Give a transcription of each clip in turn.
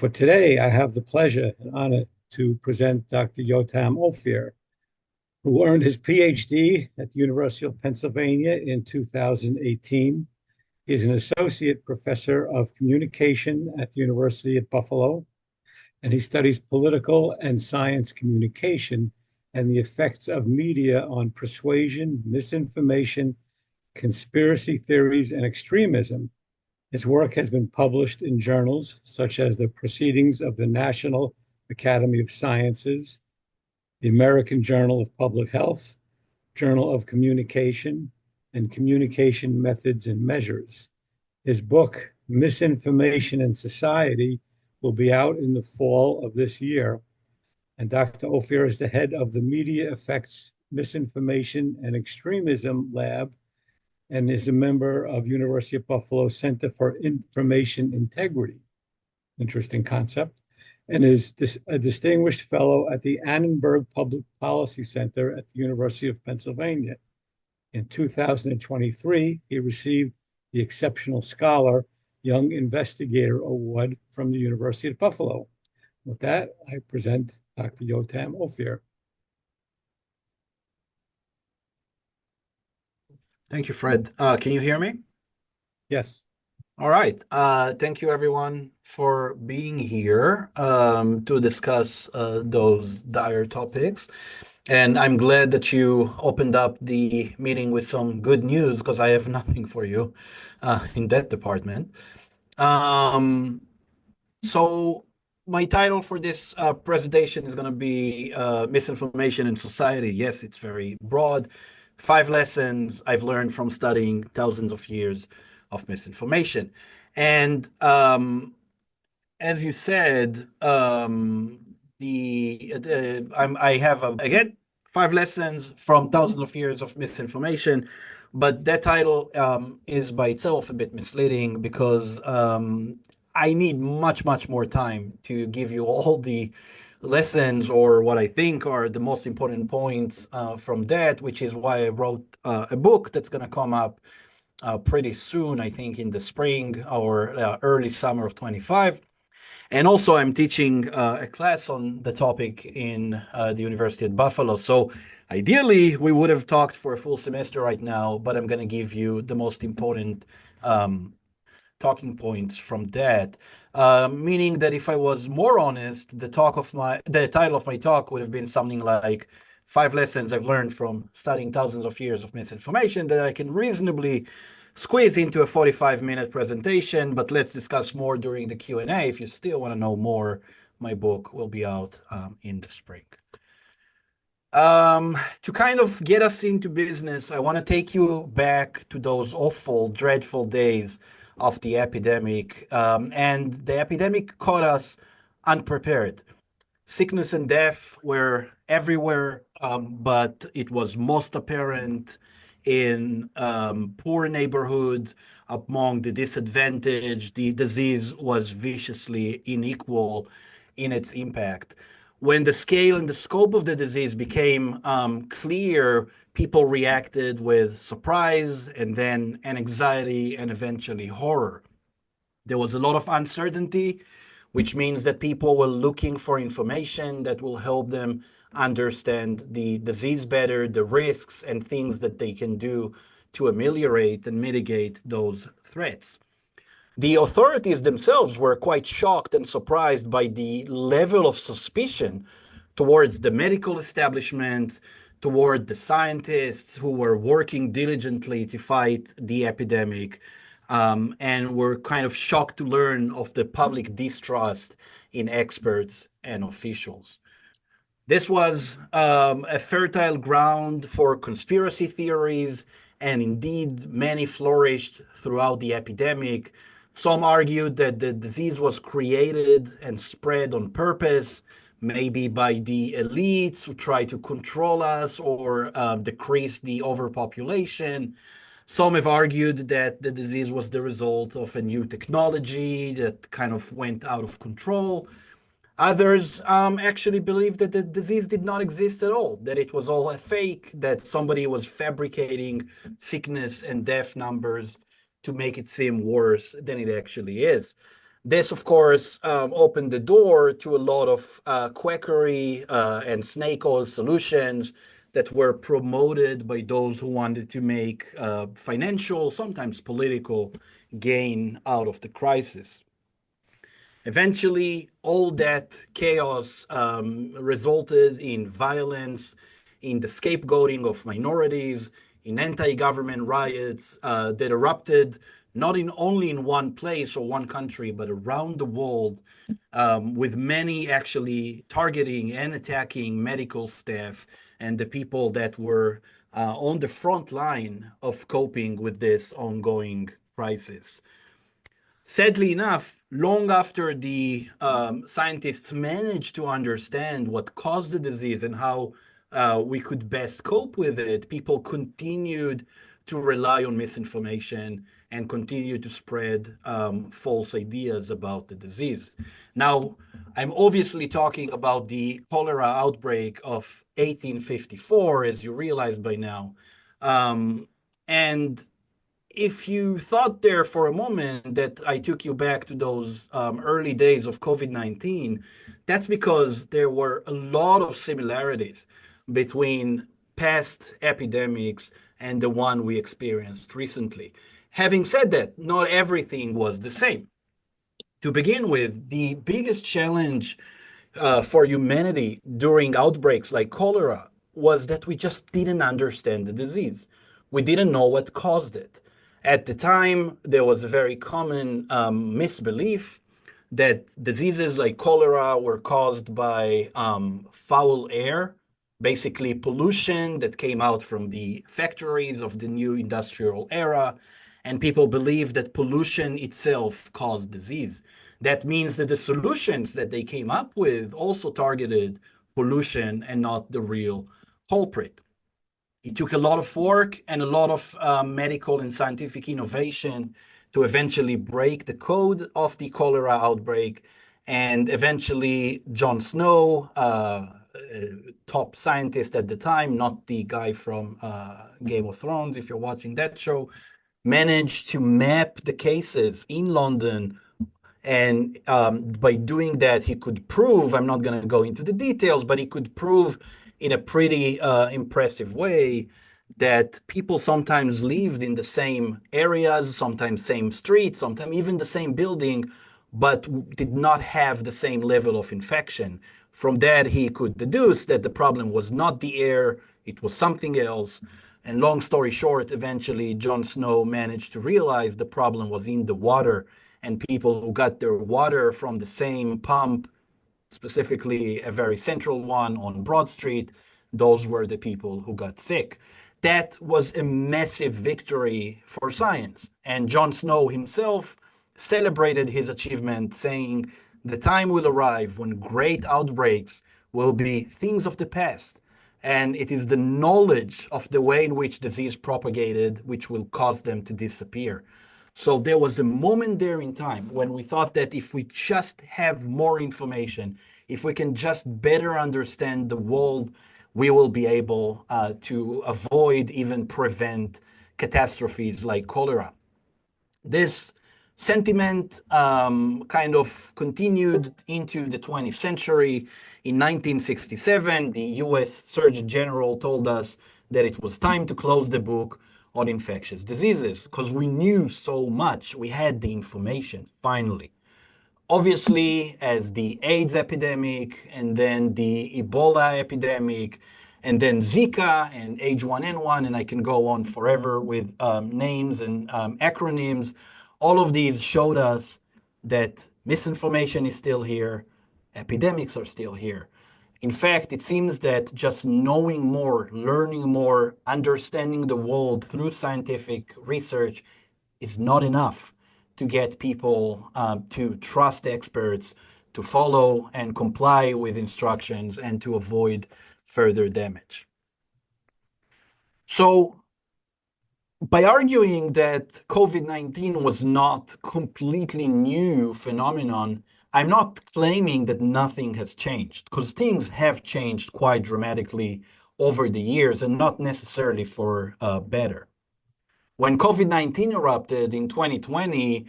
For today, I have the pleasure and honor to present Dr. Yotam Ophir, who earned his PhD at the University of Pennsylvania in 2018. He is an associate professor of communication at the University at Buffalo, and he studies political and science communication and the effects of media on persuasion, misinformation, conspiracy theories, and extremism. His work has been published in journals such as the Proceedings of the National Academy of Sciences, the American Journal of Public Health, Journal of Communication, and Communication Methods and Measures. His book, Misinformation in Society, will be out in the fall of this year. And Dr. Ophir is the head of the Media Effects, Misinformation, and Extremism Lab and is a member of University of Buffalo Center for Information Integrity. Interesting concept. And is a distinguished fellow at the Annenberg Public Policy Center at the University of Pennsylvania. In 2023, he received the Exceptional Scholar Young Investigator Award from the University of Buffalo. With that, I present Dr. Yotam Ophir. Thank you, Fred. Can you hear me? Yes. All right. Thank you, everyone, for being here to discuss those dire topics. And I'm glad that you opened up the meeting with some good news because I have nothing for you in that department. So my title for this presentation is going to be Misinformation in Society. Yes, it's very broad. 5 lessons I've learned from studying thousands of years of misinformation. And as you said, I have, again, 5 lessons from thousands of years of misinformation. But that title is by itself a bit misleading because I need much, much more time to give you all the lessons or what I think are the most important points from that, which is why I wrote a book that's going to come up pretty soon, I think in the spring or early summer of 25. And also I'm teaching a class on the topic in the University at Buffalo. So ideally, we would have talked for a full semester right now, but I'm going to give you the most important talking points from that, meaning that if I was more honest, the title of my talk would have been something like 5 lessons I've learned from studying thousands of years of misinformation that I can reasonably squeeze into a 45-minute presentation, but let's discuss more during the Q&A. If you still want to know more, my book will be out in the spring. To kind of get us into business, I want to take you back to those awful, dreadful days of the epidemic, and the epidemic caught us unprepared. Sickness and death were everywhere, but it was most apparent in poor neighborhoods, among the disadvantaged. The disease was viciously unequal in its impact. When the scale and the scope of the disease became clear, people reacted with surprise and then anxiety and eventually horror. There was a lot of uncertainty, which means that people were looking for information that will help them understand the disease better, the risks and things that they can do to ameliorate and mitigate those threats. The authorities themselves were quite shocked and surprised by the level of suspicion towards the medical establishment, toward the scientists who were working diligently to fight the epidemic, and were kind of shocked to learn of the public distrust in experts and officials. This was a fertile ground for conspiracy theories, and indeed many flourished throughout the epidemic. Some argued that the disease was created and spread on purpose, maybe by the elites who try to control us or decrease the overpopulation. Some have argued that the disease was the result of a new technology that kind of went out of control. Others actually believe that the disease did not exist at all, that it was all a fake, that somebody was fabricating sickness and death numbers to make it seem worse than it actually is. This, of course, opened the door to a lot of quackery and snake oil solutions that were promoted by those who wanted to make financial, sometimes political gain out of the crisis. Eventually, all that chaos resulted in violence, in the scapegoating of minorities, in anti-government riots that erupted not in only in one place or one country, but around the world, with many actually targeting and attacking medical staff and the people that were on the front line of coping with this ongoing crisis. Sadly enough, long after the scientists managed to understand what caused the disease and how we could best cope with it, people continued to rely on misinformation and continue to spread false ideas about the disease. Now, I'm obviously talking about the cholera outbreak of 1854, as you realize by now. And if you thought there for a moment that I took you back to those early days of COVID-19, that's because there were a lot of similarities between past epidemics and the one we experienced recently. Having said that, not everything was the same. To begin with, the biggest challenge for humanity during outbreaks like cholera was that we just didn't understand the disease. We didn't know what caused it. At the time, there was a very common misbelief that diseases like cholera were caused by foul air, basically pollution that came out from the factories of the new industrial era. And people believed that pollution itself caused disease. That means that the solutions that they came up with also targeted pollution and not the real culprit. It took a lot of work and a lot of medical and scientific innovation to eventually break the code of the cholera outbreak. And eventually, Jon Snow, top scientist at the time, not the guy from Game of Thrones, if you're watching that show, managed to map the cases in London. And by doing that, he could prove, I'm not going to go into the details, but he could prove in a pretty impressive way that people sometimes lived in the same areas, sometimes same streets, sometimes even the same building, but did not have the same level of infection. From that, he could deduce that the problem was not the air, it was something else. And long story short, eventually Jon Snow managed to realize the problem was in the water, and people who got their water from the same pump, specifically a very central one on Broad Street, those were the people who got sick. That was a massive victory for science. And Jon Snow himself celebrated his achievement, saying, "The time will arrive when great outbreaks will be things of the past. And it is the knowledge of the way in which disease propagated which will cause them to disappear." So there was a moment there in time when we thought that if we just have more information, if we can just better understand the world, we will be able to avoid, even prevent catastrophes like cholera. This sentiment kind of continued into the 20th century. In 1967, the US Surgeon General told us that it was time to close the book on infectious diseases because we knew so much. We had the information, finally. Obviously, as the AIDS epidemic, and then the Ebola epidemic, and then Zika and H1N1, and I can go on forever with names and acronyms. All of these showed us that misinformation is still here, epidemics are still here. In fact, it seems that just knowing more, learning more, understanding the world through scientific research is not enough to get people to trust experts, to follow and comply with instructions, and to avoid further damage. So by arguing that COVID-19 was not completely new phenomenon, I'm not claiming that nothing has changed, because things have changed quite dramatically over the years and not necessarily for better. When COVID-19 erupted in 2020,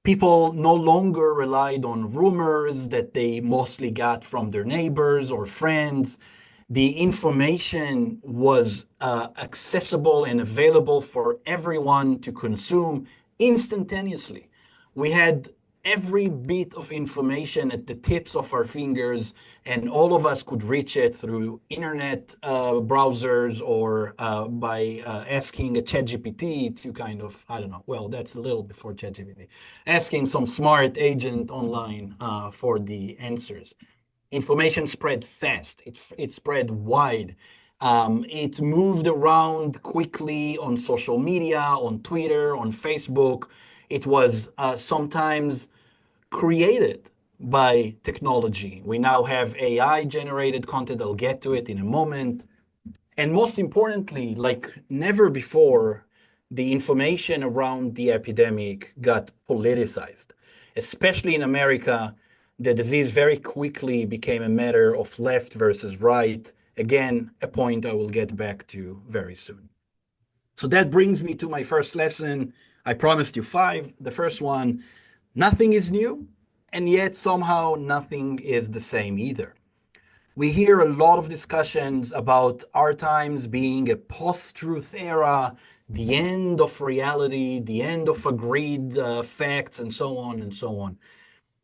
People no longer relied on rumors that they mostly got from their neighbors or friends. The information was accessible and available for everyone to consume instantaneously. We had every bit of information at the tips of our fingers, and all of us could reach it through internet browsers or by asking a ChatGPT to kind of, I don't know, well, that's a little before ChatGPT, asking some smart agent online for the answers. Information spread fast. It spread wide. It moved around quickly on social media, on Twitter, on Facebook. It was sometimes created by technology. We now have AI generated content. I'll get to it in a moment. And most importantly, like never before, the information around the epidemic got politicized. Especially in America, the disease very quickly became a matter of left versus right. Again, a point I will get back to very soon. So that brings me to my first lesson. I promised you five. The first one, nothing is new, and yet somehow nothing is the same either. We hear a lot of discussions about our times being a post-truth era, the end of reality, the end of agreed facts, and so on and so on.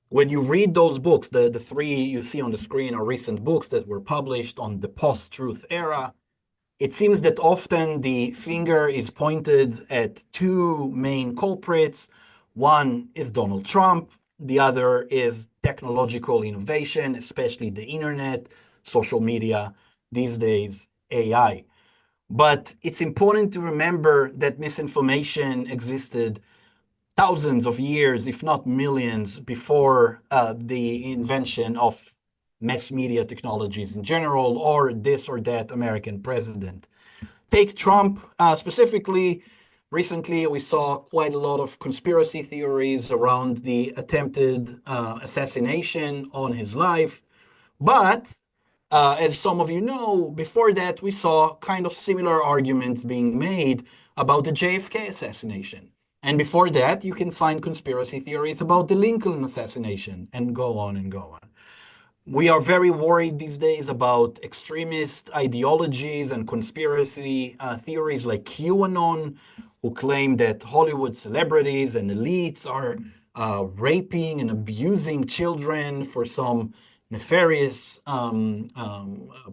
When you read those books, the three you see on the screen are recent books that were published on the post-truth era. It seems that often the finger is pointed at two main culprits. One is Donald Trump, the other is technological innovation, especially the internet, social media, these days, AI. But it's important to remember that misinformation existed thousands of years, if not millions, before the invention of mass media technologies in general, or this or that American president. Take Trump specifically. Recently, we saw quite a lot of conspiracy theories around the attempted assassination on his life. But as some of you know, before that, we saw kind of similar arguments being made about the JFK assassination. And before that, you can find conspiracy theories about the Lincoln assassination, and go on and go on. We are very worried these days about extremist ideologies and conspiracy theories like QAnon, who claim that Hollywood celebrities and elites are raping and abusing children for some nefarious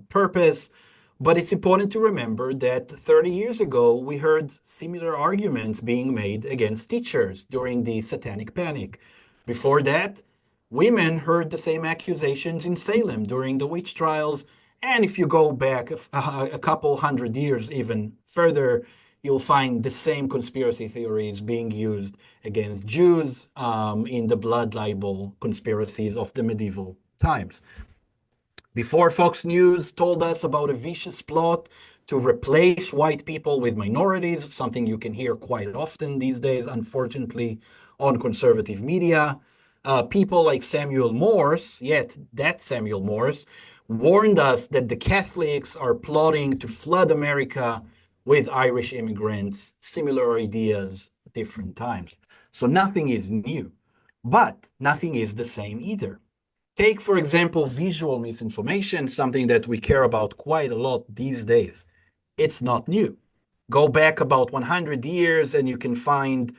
purpose. But it's important to remember that 30 years ago, we heard similar arguments being made against teachers during the Satanic Panic. Before that, women heard the same accusations in Salem during the witch trials. And if you go back a couple hundred years even further, you'll find the same conspiracy theories being used against Jews in the blood libel conspiracies of the medieval times. Before Fox News told us about a vicious plot to replace white people with minorities, something you can hear quite often these days, unfortunately, on conservative media. People like Samuel Morse, yet that Samuel Morse, warned us that the Catholics are plotting to flood America with Irish immigrants, similar ideas, different times. So nothing is new, but nothing is the same either. Take, for example, visual misinformation, something that we care about quite a lot these days. It's not new. Go back about 100 years and you can find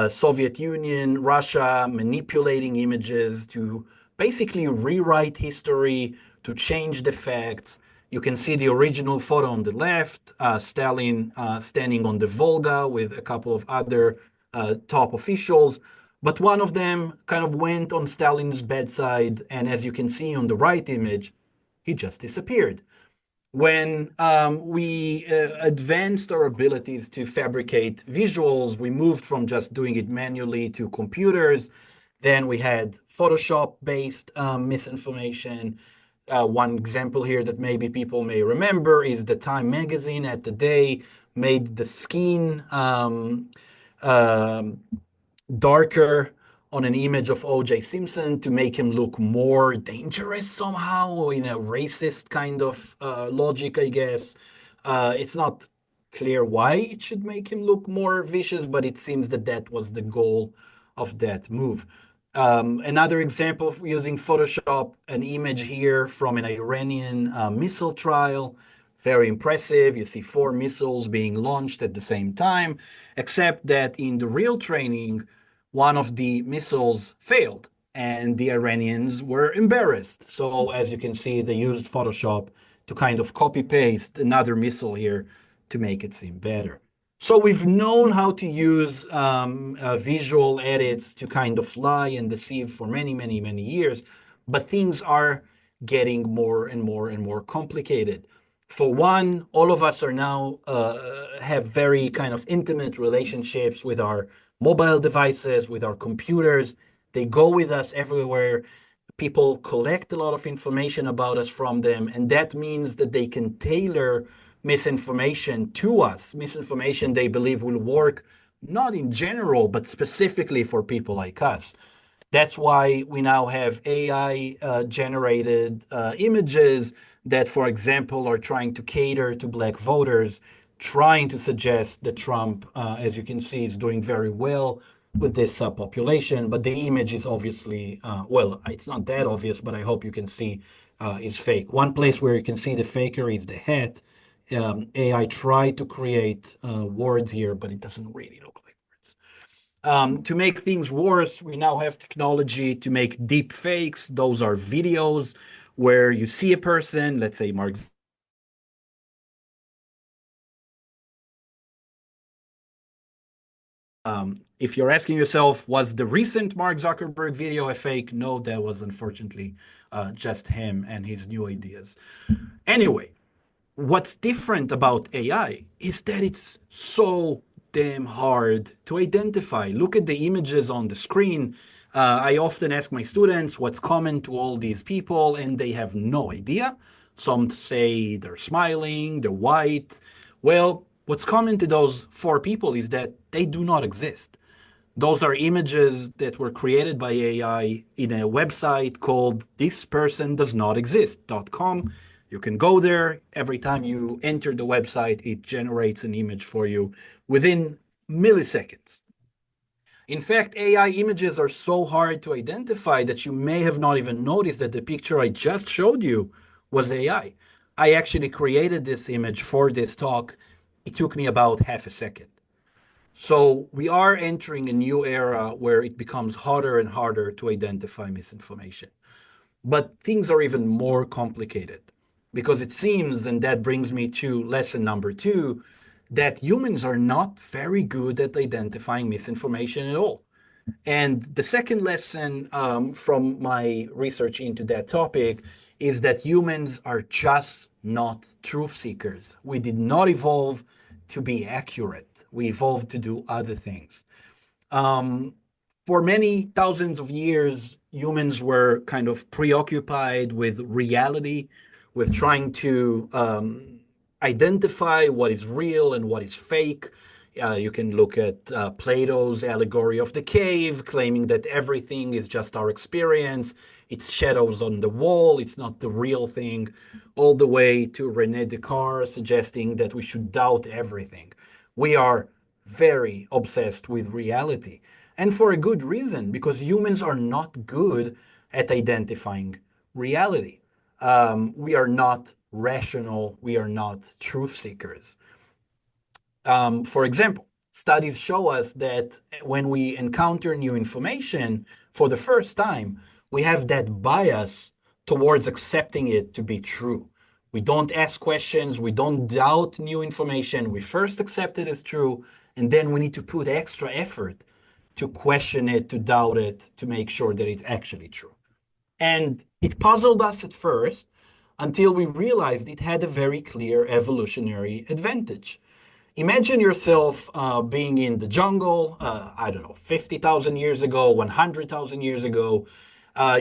Soviet Union, Russia manipulating images to basically rewrite history, to change the facts. You can see the original photo on the left, Stalin standing on the Volga with a couple of other top officials. But one of them kind of went on Stalin's bedside, and as you can see on the right image, he just disappeared. When we advanced our abilities to fabricate visuals, we moved from just doing it manually to computers. Then we had Photoshop-based misinformation. One example here that maybe people may remember is the Time magazine at the day made the skin darker on an image of O.J. Simpson to make him look more dangerous somehow, in a racist kind of logic, I guess. It's not clear why it should make him look more vicious, but it seems that that was the goal of that move. Another example of using Photoshop, an image here from an Iranian missile trial. Very impressive. You see four missiles being launched at the same time, except that in the real training, one of the missiles failed and the Iranians were embarrassed. So as you can see, they used Photoshop to kind of copy paste another missile here to make it seem better. So we've known how to use visual edits to kind of lie and deceive for many, many, many years, but things are getting more and more and more complicated. For one, all of us are now have very kind of intimate relationships with our mobile devices, with our computers. They go with us everywhere. People collect a lot of information about us from them, and that means that they can tailor misinformation to us. Misinformation they believe will work not in general, but specifically for people like us. That's why we now have AI generated images that, for example, are trying to cater to black voters, trying to suggest that Trump, as you can see, is doing very well with this population. But the image is obviously, well, it's not that obvious, but I hope you can see is fake. One place where you can see the fakery is the hat. AI tried to create words here, but it doesn't really look like words. To make things worse, we now have technology to make deep fakes. Those are videos where you see a person, let's say Mark. If you're asking yourself, was the recent Mark Zuckerberg video a fake? No, that was unfortunately just him and his new ideas. Anyway, what's different about AI is that it's so damn hard to identify. Look at the images on the screen. I often ask my students what's common to all these people, and they have no idea. Some say they're smiling, they're white. Well, what's common to those four people is that they do not exist. Those are images that were created by AI in a website called thispersondoesnotexist.com. You can go there. Every time you enter the website, it generates an image for you within milliseconds. In fact, AI images are so hard to identify that you may have not even noticed that the picture I just showed you was AI. I actually created this image for this talk. It took me about half a second. So we are entering a new era where it becomes harder and harder to identify misinformation. But things are even more complicated because it seems, and that brings me to lesson number two, that humans are not very good at identifying misinformation at all. And the second lesson from my research into that topic is that humans are just not truth seekers. We did not evolve to be accurate. We evolved to do other things. Um, for many thousands of years, humans were kind of preoccupied with reality, with trying to identify what is real and what is fake. You can look at Plato's allegory of the cave, claiming that everything is just our experience. It's shadows on the wall. It's not the real thing. All the way to René Descartes suggesting that we should doubt everything. We are very obsessed with reality. And for a good reason, because humans are not good at identifying reality. We are not rational. We are not truth seekers. For example, studies show us that when we encounter new information for the first time, we have that bias towards accepting it to be true. We don't ask questions, we don't doubt new information. We first accept it as true, and then we need to put extra effort to question it, to doubt it, to make sure that it's actually true. And it puzzled us at first until we realized it had a very clear evolutionary advantage. Imagine yourself being in the jungle, I don't know, 50,000 years ago, 100,000 years ago.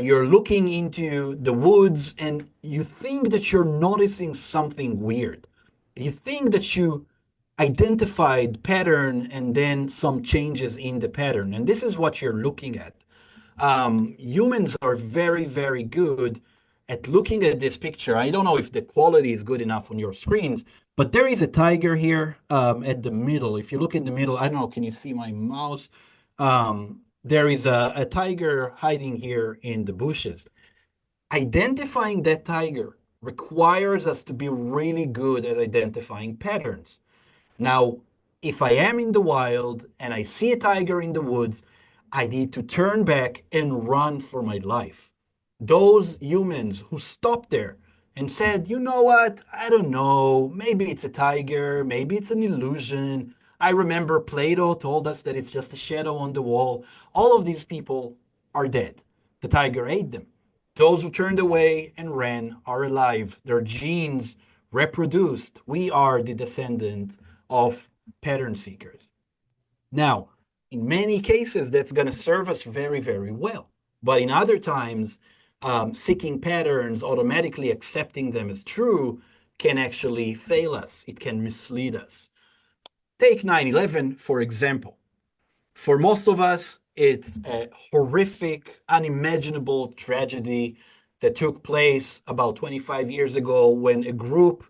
You're looking into the woods and you think that you're noticing something weird. You think that you identified pattern and then some changes in the pattern. And this is what you're looking at. Humans are very, very good at looking at this picture. I don't know if the quality is good enough on your screens, but there is a tiger here at the middle. If you look in the middle, I don't know, can you see my mouse? there is a tiger hiding here in the bushes. Identifying that tiger requires us to be really good at identifying patterns. Now, if I am in the wild and I see a tiger in the woods, I need to turn back and run for my life. Those humans who stopped there and said, you know what, I don't know, maybe it's a tiger, maybe it's an illusion. I remember Plato told us that it's just a shadow on the wall. All of these people are dead. The tiger ate them. Those who turned away and ran are alive. Their genes reproduced. We are the descendants of pattern seekers. Now, in many cases, that's going to serve us very, very well. But in other times, seeking patterns, automatically accepting them as true, can actually fail us. It can mislead us. Take 9/11, for example. For most of us, it's a horrific, unimaginable tragedy that took place about 25 years ago when a group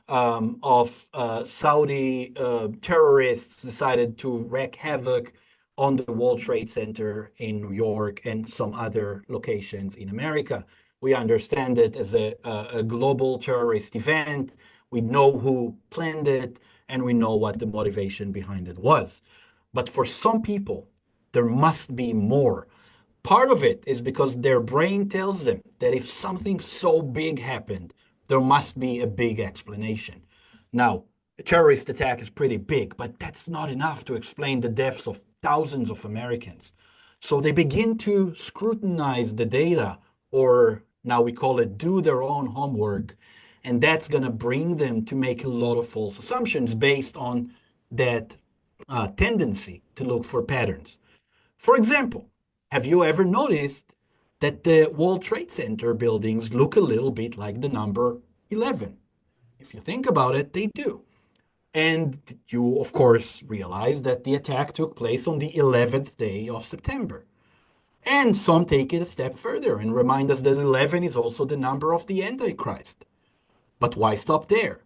of Saudi terrorists decided to wreak havoc on the World Trade Center in New York and some other locations in America. We understand it as a global terrorist event. We know who planned it, and we know what the motivation behind it was. But for some people, there must be more. Part of it is because their brain tells them that if something so big happened, there must be a big explanation. Now, a terrorist attack is pretty big, but that's not enough to explain the deaths of thousands of Americans. So they begin to scrutinize the data, or now we call it do their own homework, and that's going to bring them to make a lot of false assumptions based on that tendency to look for patterns. For example, have you ever noticed that the World Trade Center buildings look a little bit like the number 11? If you think about it, they do. And you, of course, realize that the attack took place on the 11th day of September. And some take it a step further and remind us that 11 is also the number of the Antichrist. But why stop there?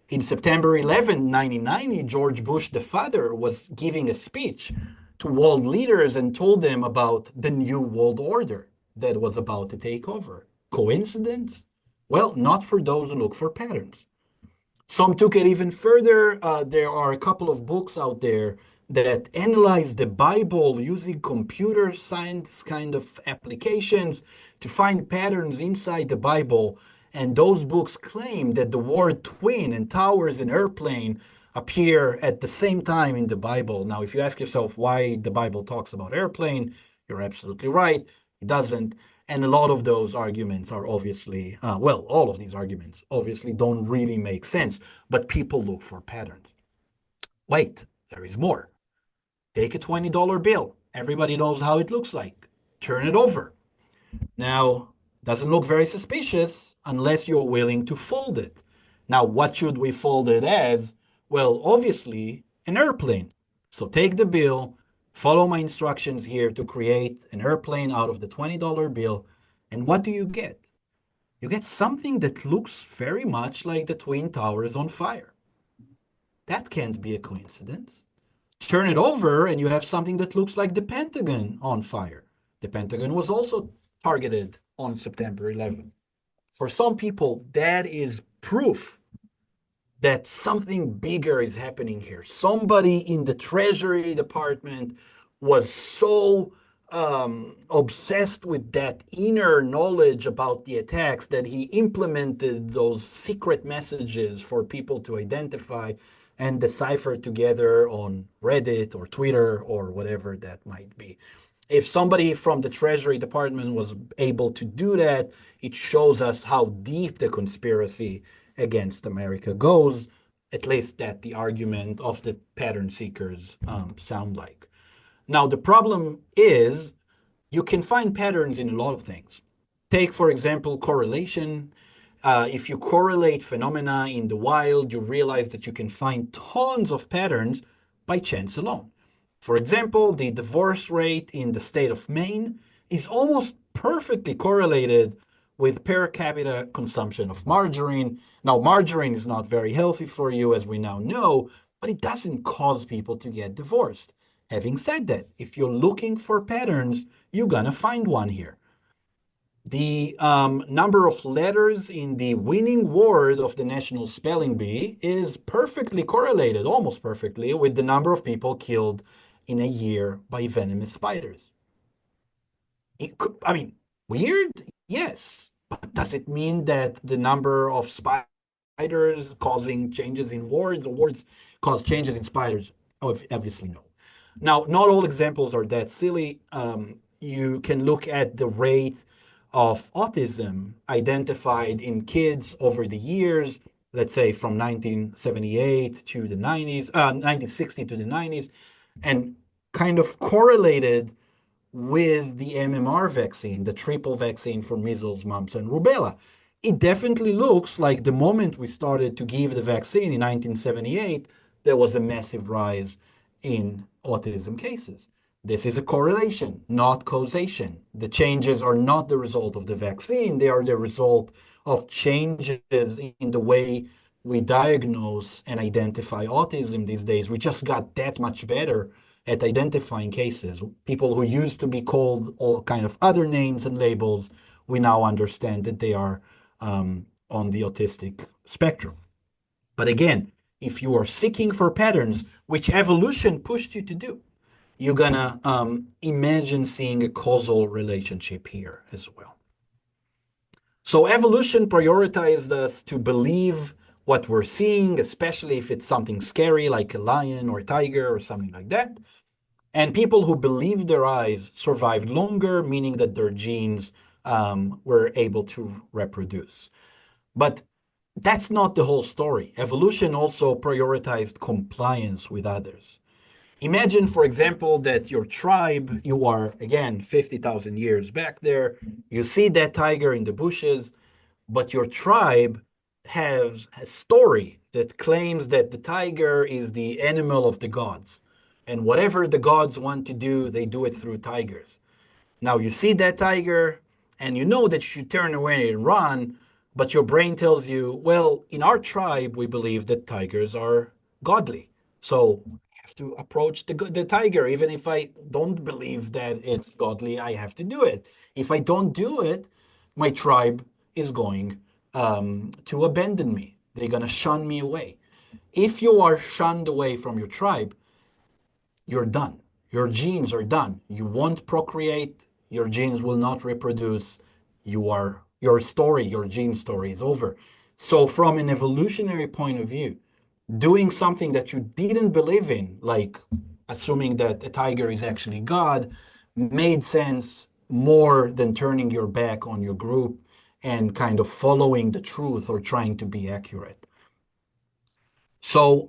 In September 11, 1990, George Bush, the father, was giving a speech to world leaders and told them about the new world order that was about to take over. Coincidence? Well, not for those who look for patterns. Some took it even further. There are a couple of books out there that analyze the Bible using computer science kind of applications to find patterns inside the Bible. And those books claim that the word twin and towers and airplane appear at the same time in the Bible. Now, if you ask yourself why the Bible talks about airplane, you're absolutely right. It doesn't. And a lot of those arguments are obviously, well, all of these arguments obviously don't really make sense, but people look for patterns. Wait, there is more. Take a $20 bill. Everybody knows how it looks like. Turn it over. Now, doesn't look very suspicious unless you're willing to fold it. Now, what should we fold it as? Well, obviously, an airplane. So take the bill, follow my instructions here to create an airplane out of the $20 bill, and what do you get? You get something that looks very much like the Twin Towers on fire. That can't be a coincidence. Turn it over, and you have something that looks like the Pentagon on fire. The Pentagon was also targeted on September 11th. For some people, that is proof that something bigger is happening here. Somebody in the Treasury Department was so obsessed with that inner knowledge about the attacks that he implemented those secret messages for people to identify and decipher together on Reddit or Twitter or whatever that might be. If somebody from the Treasury Department was able to do that, it shows us how deep the conspiracy against America goes, at least that the argument of the pattern seekers sound like. Now, the problem is you can find patterns in a lot of things. Take, for example, correlation. If you correlate phenomena in the wild, you realize that you can find tons of patterns by chance alone. For example, the divorce rate in the state of Maine is almost perfectly correlated with per capita consumption of margarine. Now, margarine is not very healthy for you, as we now know, but it doesn't cause people to get divorced. Having said that, if you're looking for patterns, you're gonna find one here. The number of letters in the winning word of the National Spelling Bee is perfectly correlated, almost perfectly, with the number of people killed in a year by venomous spiders. I mean, weird? Yes. But does it mean that the number of spiders causing changes in words or words cause changes in spiders? Oh, obviously no. Now, not all examples are that silly. You can look at the rate of autism identified in kids over the years, let's say from 1978 to the 90s, 1960 to the 90s, and kind of correlated with the MMR vaccine, the triple vaccine for measles, mumps, and rubella. It definitely looks like the moment we started to give the vaccine in 1978, there was a massive rise in autism cases. This is a correlation, not causation. The changes are not the result of the vaccine, they are the result of changes in the way we diagnose and identify autism these days. We just got that much better at identifying cases. People who used to be called all kind of other names and labels, we now understand that they are on the autistic spectrum. But again, if you are seeking for patterns, which evolution pushed you to do, you're gonna imagine seeing a causal relationship here as well. So evolution prioritized us to believe what we're seeing, especially if it's something scary like a lion or a tiger or something like that. And people who believed their eyes survived longer, meaning that their genes were able to reproduce. But that's not the whole story. Evolution also prioritized compliance with others. Imagine, for example, that your tribe, you are, again, 50,000 years back there, you see that tiger in the bushes, but your tribe has a story that claims that the tiger is the animal of the gods. And whatever the gods want to do, they do it through tigers. Now you see that tiger and you know that you should turn away and run, but your brain tells you, well, in our tribe, we believe that tigers are godly. So I have to approach the tiger. Even if I don't believe that it's godly, I have to do it. If I don't do it, my tribe is going to abandon me. They're going to shun me away. If you are shunned away from your tribe, you're done. Your genes are done. You won't procreate. Your genes will not reproduce. Your story, your gene story is over. So from an evolutionary point of view, doing something that you didn't believe in, like assuming that a tiger is actually God, made sense more than turning your back on your group and kind of following the truth or trying to be accurate. So,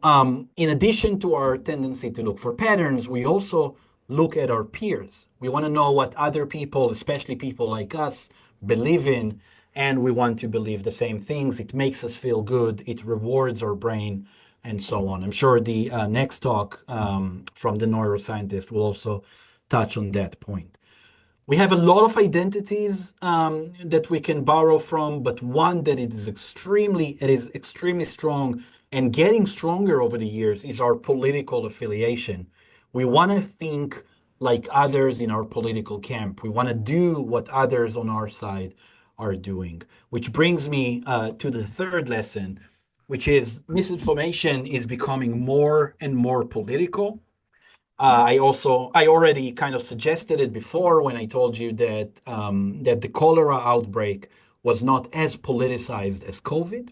in addition to our tendency to look for patterns, we also look at our peers. We want to know what other people, especially people like us, believe in, and we want to believe the same things. It makes us feel good, it rewards our brain, and so on. I'm sure the next talk from the neuroscientist will also touch on that point. We have a lot of identities that we can borrow from, but one that it is extremely strong and getting stronger over the years is our political affiliation. We want to think like others in our political camp. We want to do what others on our side are doing, which brings me to the third lesson, which is misinformation is becoming more and more political. I already kind of suggested it before when I told you that the cholera outbreak was not as politicized as COVID.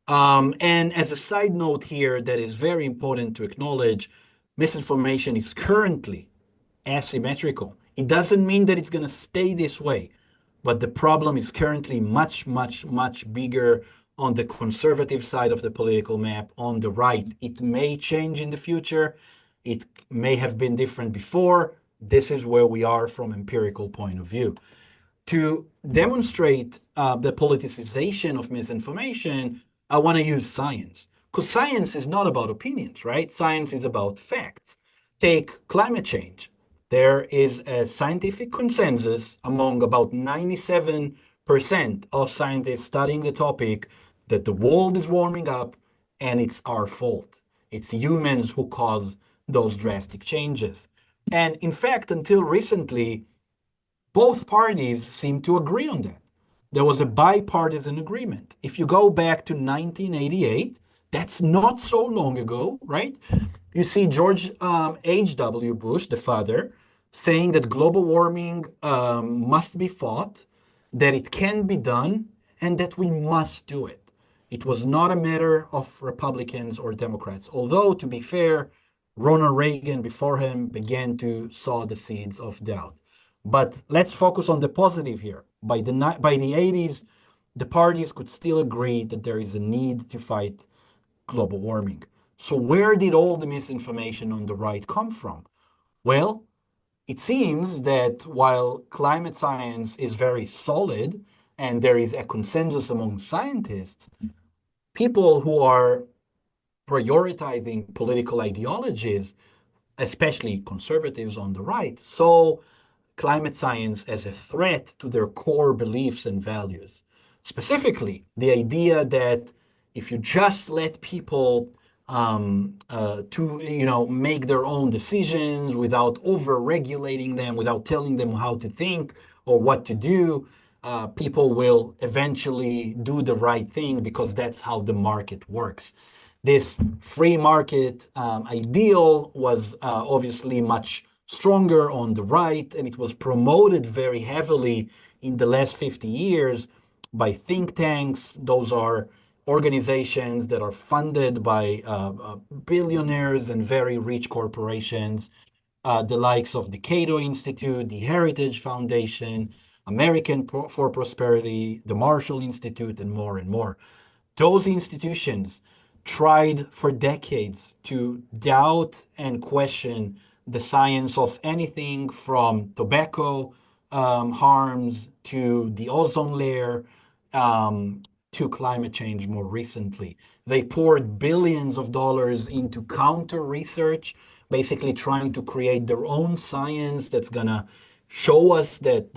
And as a side note here, that is very important to acknowledge, misinformation is currently asymmetrical. It doesn't mean that it's going to stay this way, but the problem is currently much, much, much bigger on the conservative side of the political map, on the right. It may change in the future. It may have been different before. This is where we are from empirical point of view. To demonstrate the politicization of misinformation, I want to use science. Because science is not about opinions, right? Science is about facts. Take climate change. There is a scientific consensus among about 97% of scientists studying the topic that the world is warming up and it's our fault. It's humans who cause those drastic changes. And in fact, until recently, both parties seem to agree on that. There was a bipartisan agreement. If you go back to 1988, that's not so long ago, right? You see George H.W. Bush, the father, saying that global warming must be fought, that it can be done, and that we must do it. It was not a matter of Republicans or Democrats, although, to be fair, Ronald Reagan before him began to sow the seeds of doubt. But let's focus on the positive here. By the 80s, the parties could still agree that there is a need to fight global warming. So where did all the misinformation on the right come from? Well, it seems that while climate science is very solid and there is a consensus among scientists, people who are prioritizing political ideologies, especially conservatives on the right, saw climate science as a threat to their core beliefs and values. Specifically, the idea that if you just let people to make their own decisions without over regulating them, without telling them how to think or what to do, people will eventually do the right thing because that's how the market works. This free market ideal was obviously much stronger on the right, and it was promoted very heavily in the last 50 years by think tanks. Those are organizations that are funded by billionaires and very rich corporations, the likes of the Cato Institute, the Heritage Foundation, American for Prosperity, the Marshall Institute, and more and more. Those institutions tried for decades to doubt and question the science of anything from tobacco harms to the ozone layer to climate change more recently. They poured billions of dollars into counter research, basically trying to create their own science that's going to show us that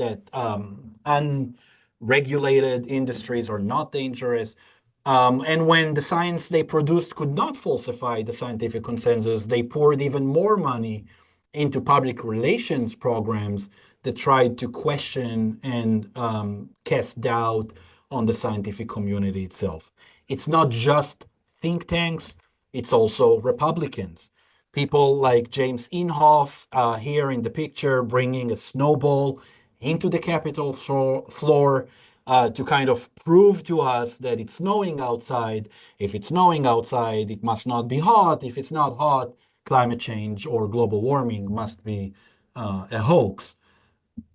unregulated industries are not dangerous. And when the science they produced could not falsify the scientific consensus, they poured even more money into public relations programs that tried to question and cast doubt on the scientific community itself. It's not just think tanks, it's also Republicans. People like James Inhofe here in the picture bringing a snowball into the Capitol floor to kind of prove to us that it's snowing outside. If it's snowing outside, it must not be hot. If it's not hot, climate change or global warming must be a hoax.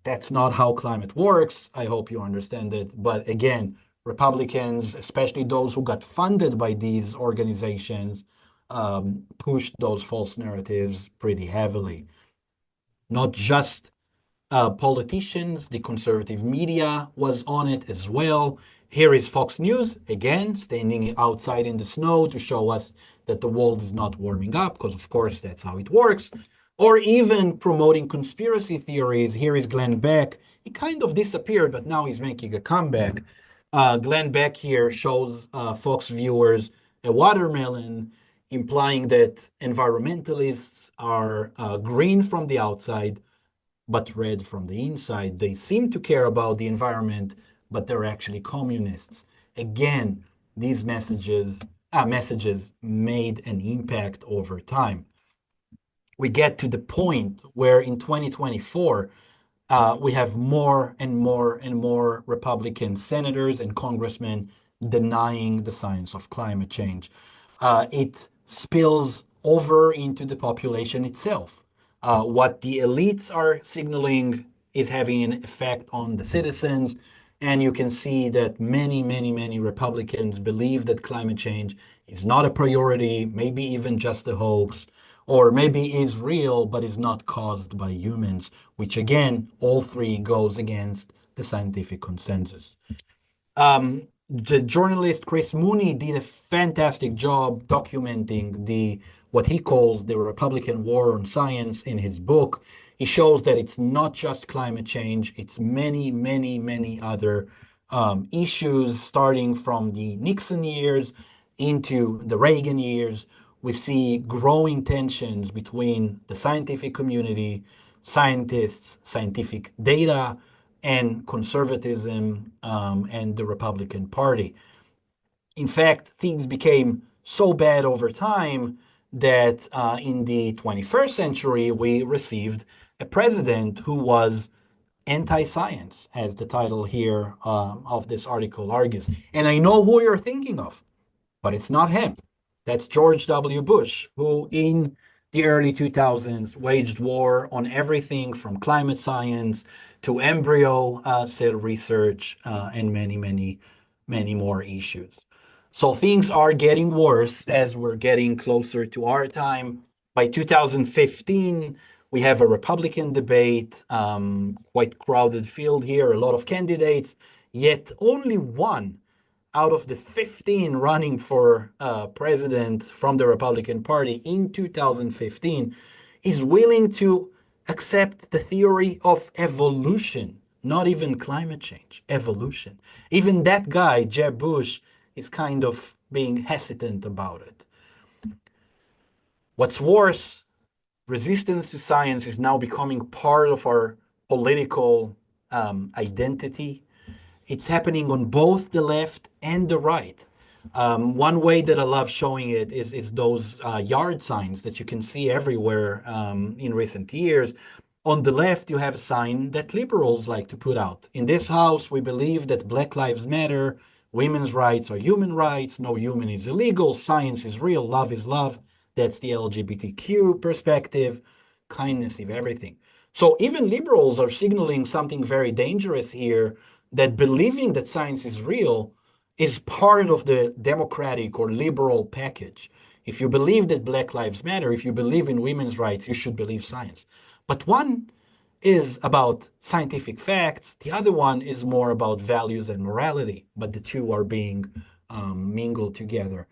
That's not how climate works. I hope you understand it. But again, Republicans, especially those who got funded by these organizations, pushed those false narratives pretty heavily. Not just politicians, the conservative media was on it as well. Here is Fox News, again, standing outside in the snow to show us that the world is not warming up, because of course that's how it works. Or even promoting conspiracy theories. Here is Glenn Beck. He kind of disappeared, but now he's making a comeback. Glenn Beck here shows Fox viewers a watermelon, implying that environmentalists are green from the outside, but red from the inside. They seem to care about the environment, but they're actually communists. Again, these messages made an impact over time. We get to the point where in 2024, we have more and more and more Republican senators and congressmen denying the science of climate change. It spills over into the population itself. What the elites are signaling is having an effect on the citizens. And you can see that many, many, many Republicans believe that climate change is not a priority, maybe even just a hoax, or maybe is real but is not caused by humans, which again, all three goes against the scientific consensus. The journalist Chris Mooney did a fantastic job documenting what he calls the Republican war on science in his book. He shows that it's not just climate change, it's many, many, many other issues, starting from the Nixon years into the Reagan years, We see growing tensions between the scientific community, scientists, scientific data, and conservatism and the Republican Party. In fact, things became so bad over time that in the 21st century, we received a president who was anti science, as the title here of this article argues. And I know who you're thinking of, but it's not him. That's George W. Bush, who in the early 2000s waged war on everything from climate science to embryo cell research and many, many, many more issues. So things are getting worse as we're getting closer to our time. By 2015, we have a Republican debate, quite crowded field here, a lot of candidates, yet only one out of the 15 running for president from the Republican Party in 2015 is willing to accept the theory of evolution, not even climate change, evolution. Even that guy, Jeb Bush, is kind of being hesitant about it. What's worse, resistance to science is now becoming part of our political identity. It's happening on both the left and the right. One way that I love showing it is those yard signs that you can see everywhere in recent years. On the left, you have a sign that liberals like to put out. In this house, we believe that Black Lives Matter, women's rights are human rights, no human is illegal, science is real, love is love. That's the LGBTQ perspective, kindness is everything. So even liberals are signaling something very dangerous here, that believing that science is real is part of the democratic or liberal package. If you believe that Black Lives Matter, if you believe in women's rights, you should believe science. But one is about scientific facts, the other one is more about values and morality, but the two are being mingled together.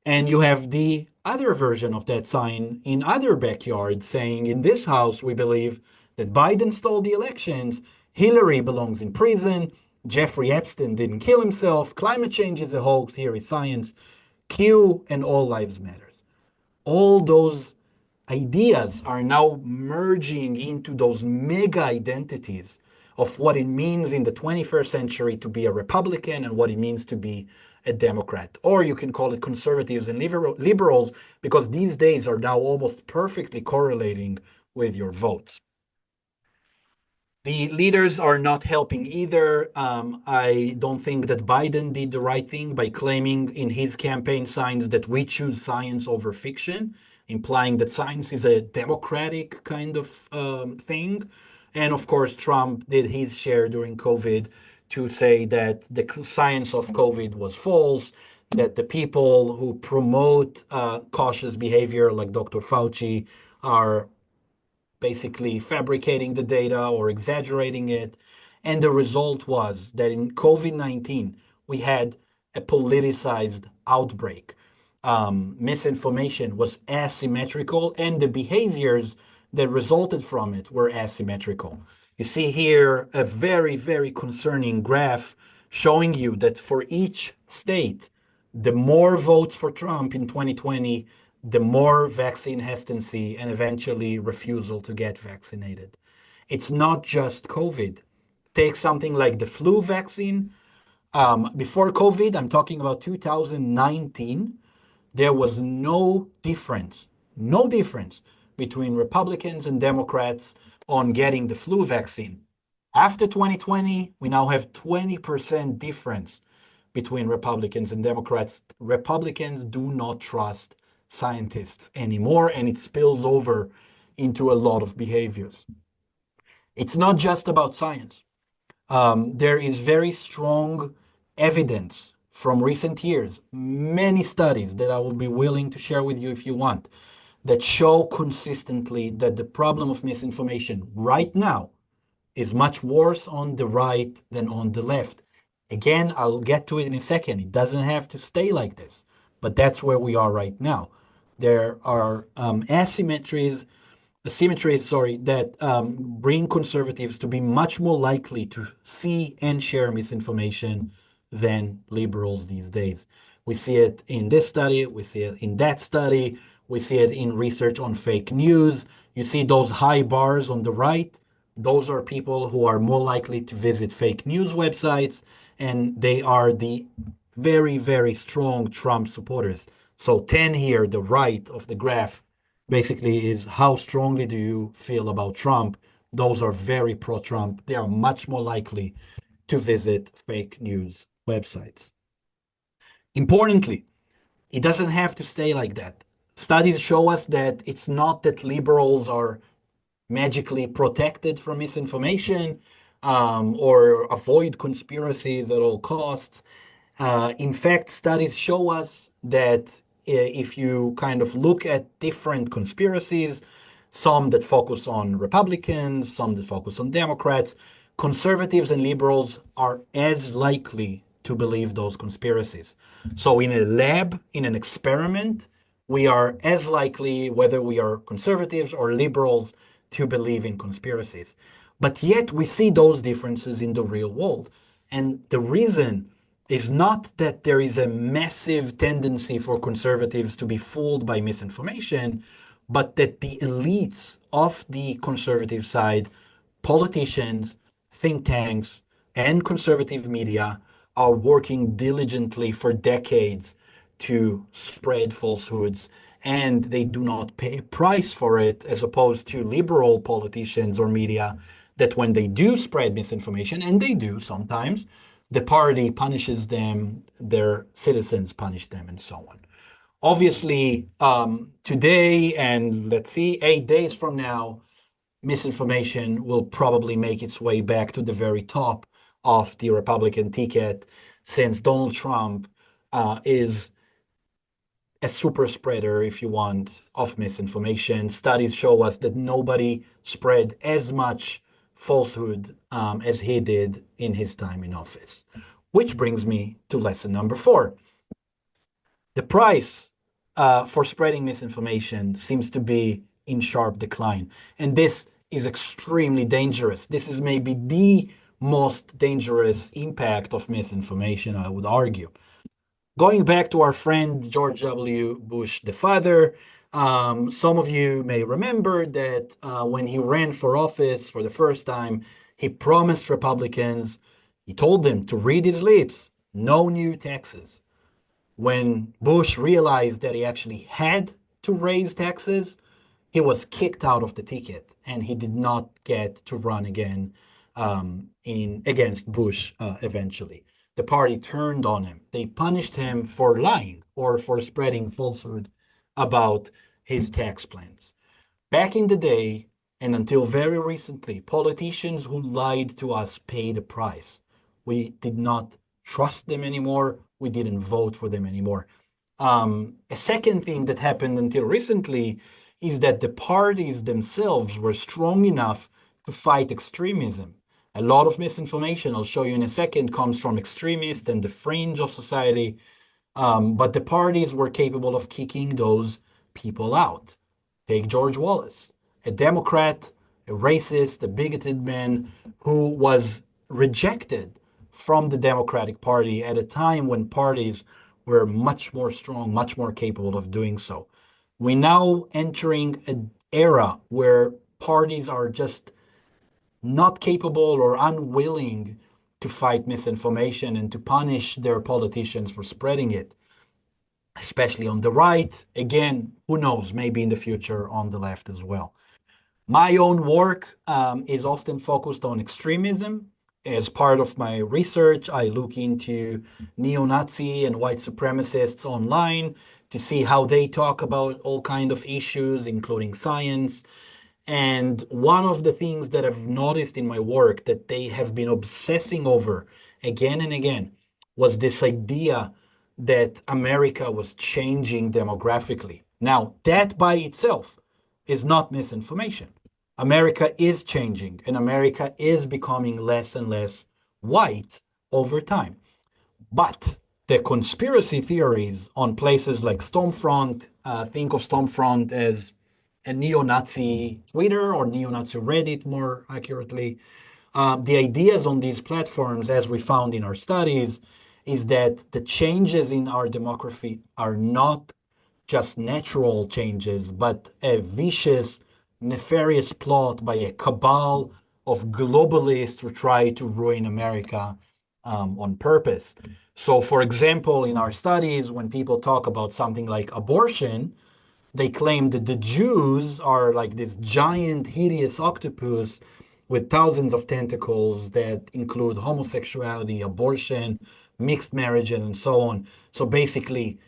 And you have the other version of that sign in other backyards saying, in this house, we believe that Biden stole the elections, Hillary belongs in prison, Jeffrey Epstein didn't kill himself, climate change is a hoax, here is science, Q and all lives matter. All those ideas are now merging into those mega identities of what it means in the 21st century to be a Republican and what it means to be a Democrat. Or you can call it conservatives and liberals, because these days are now almost perfectly correlating with your votes. The leaders are not helping either. I don't think that Biden did the right thing by claiming in his campaign signs that we choose science over fiction, implying that science is a democratic kind of thing. And of course, Trump did his share during COVID to say that the science of COVID was false, that the people who promote cautious behavior, like Dr. Fauci, are basically fabricating the data or exaggerating it. And the result was that in COVID-19, we had a politicized outbreak. Misinformation was asymmetrical, and the behaviors that resulted from it were asymmetrical. You see here a very, very concerning graph showing you that for each state, the more votes for Trump in 2020, the more vaccine hesitancy and eventually refusal to get vaccinated. It's not just COVID. Take something like the flu vaccine. Before COVID, I'm talking about 2019, there was no difference between Republicans and Democrats on getting the flu vaccine. After 2020, we now have 20% difference between Republicans and Democrats. Republicans do not trust scientists anymore, and it spills over into a lot of behaviors. It's not just about science. There is very strong evidence from recent years, many studies that I will be willing to share with you if you want, that show consistently that the problem of misinformation right now is much worse on the right than on the left. Again, I'll get to it in a second. It doesn't have to stay like this, but that's where we are right now. There are asymmetries, that bring conservatives to be much more likely to see and share misinformation than liberals these days. We see it in this study, we see it in that study, We see it in research on fake news. You see those high bars on the right. Those are people who are more likely to visit fake news websites, and they are the very, very strong Trump supporters. So 10 here, the right of the graph, basically is how strongly do you feel about Trump? Those are very pro-Trump. They are much more likely to visit fake news websites. Importantly, it doesn't have to stay like that. Studies show us that it's not that liberals are magically protected from misinformation or avoid conspiracies at all costs. In fact, studies show us that if you kind of look at different conspiracies, some that focus on Republicans, some that focus on Democrats, conservatives and liberals are as likely to believe those conspiracies. So, in a lab, in an experiment, we are as likely, whether we are conservatives or liberals, to believe in conspiracies. But yet, we see those differences in the real world. And the reason is not that there is a massive tendency for conservatives to be fooled by misinformation, but that the elites of the conservative side, politicians, think tanks, and conservative media are working diligently for decades to spread falsehoods, and they do not pay a price for it, as opposed to liberal politicians or media that when they do spread misinformation, and they do sometimes, the party punishes them, their citizens punish them, and so on. Obviously, today and let's see, 8 days from now, misinformation will probably make its way back to the very top of the Republican ticket, since Donald Trump is a super spreader, if you want, of misinformation. Studies show us that nobody spread as much falsehood as he did in his time in office. Which brings me to lesson number 4. The price for spreading misinformation seems to be in sharp decline. And this is extremely dangerous. This is maybe the most dangerous impact of misinformation, I would argue. Going back to our friend George W. Bush, the father, some of you may remember that when he ran for office for the first time, he promised Republicans, he told them to read his lips, no new taxes. When Bush realized that he actually had to raise taxes, he was kicked out of the ticket and he did not get to run again in against Bush eventually. The party turned on him. They punished him for lying or for spreading falsehood about his tax plans. Back in the day, and until very recently, politicians who lied to us paid a price. We did not trust them anymore. We didn't vote for them anymore. A second thing that happened until recently is that the parties themselves were strong enough to fight extremism. A lot of misinformation, I'll show you in a second, comes from extremists and the fringe of society, but the parties were capable of kicking those people out. Take George Wallace, a Democrat, a racist, a bigoted man who was rejected from the Democratic Party at a time when parties were much more strong, much more capable of doing so. We're now entering an era where parties are just not capable or unwilling to fight misinformation and to punish their politicians for spreading it, especially on the right. Again, who knows, maybe in the future on the left as well. My own work is often focused on extremism. As part of my research, I look into neo-Nazi and white supremacists online to see how they talk about all kinds of issues, including science. And one of the things that I've noticed in my work that they have been obsessing over again and again was this idea that America was changing demographically. Now, that by itself is not misinformation. America is changing and America is becoming less and less white over time. But the conspiracy theories on places like Stormfront, think of Stormfront as a neo-Nazi Twitter or neo-Nazi Reddit, more accurately. The ideas on these platforms, as we found in our studies, is that the changes in our demography are not just natural changes, but a vicious, nefarious plot by a cabal of globalists who try to ruin America on purpose. So, for example, in our studies, when people talk about something like abortion, they claim that the Jews are like this giant, hideous octopus with thousands of tentacles that include homosexuality, abortion, mixed marriages, and so on. So basically,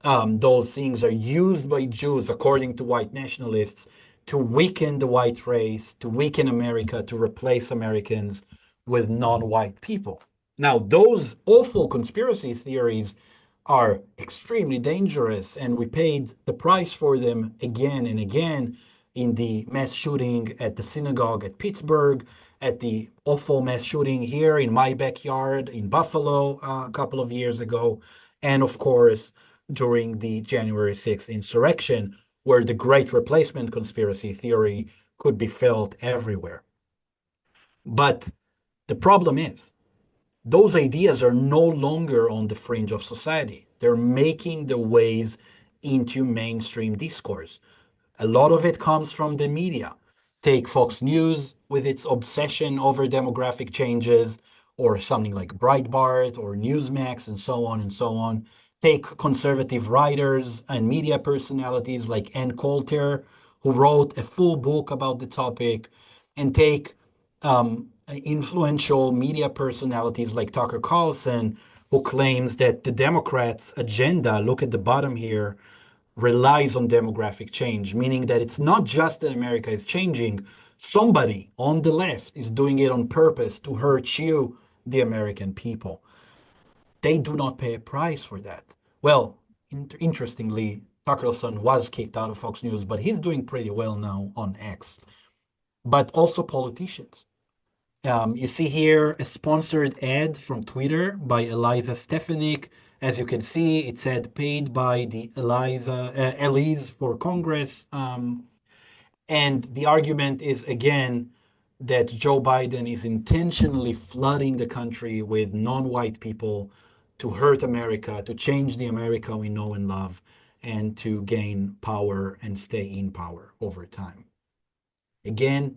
those things are used by Jews, according to white nationalists, to weaken the white race, to weaken America, to replace Americans with non-white people. Now, those awful conspiracy theories are extremely dangerous, and we paid the price for them again and again in the mass shooting at the synagogue at Pittsburgh, at the awful mass shooting here in my backyard in Buffalo a couple of years ago, and of course, during the January 6th insurrection, where the great replacement conspiracy theory could be felt everywhere. But the problem is, those ideas are no longer on the fringe of society. They're making their ways into mainstream discourse. A lot of it comes from the media. Take Fox News with its obsession over demographic changes, or something like Breitbart or Newsmax, and so on and so on. Take conservative writers and media personalities like Ann Coulter, who wrote a full book about the topic, and take influential media personalities like Tucker Carlson, who claims that the Democrats' agenda, look at the bottom here, relies on demographic change, meaning that it's not just that America is changing, somebody on the left is doing it on purpose to hurt you, the American people. They do not pay a price for that. Well, interestingly, Tucker Carlson was kicked out of Fox News, but he's doing pretty well now on X. But also politicians. You see here a sponsored ad from Twitter by Eliza Stefanik. As you can see, it said paid by the Elise for Congress. And the argument is again that Joe Biden is intentionally flooding the country with non-white people to hurt America, to change the America we know and love, and to gain power and stay in power over time. Again,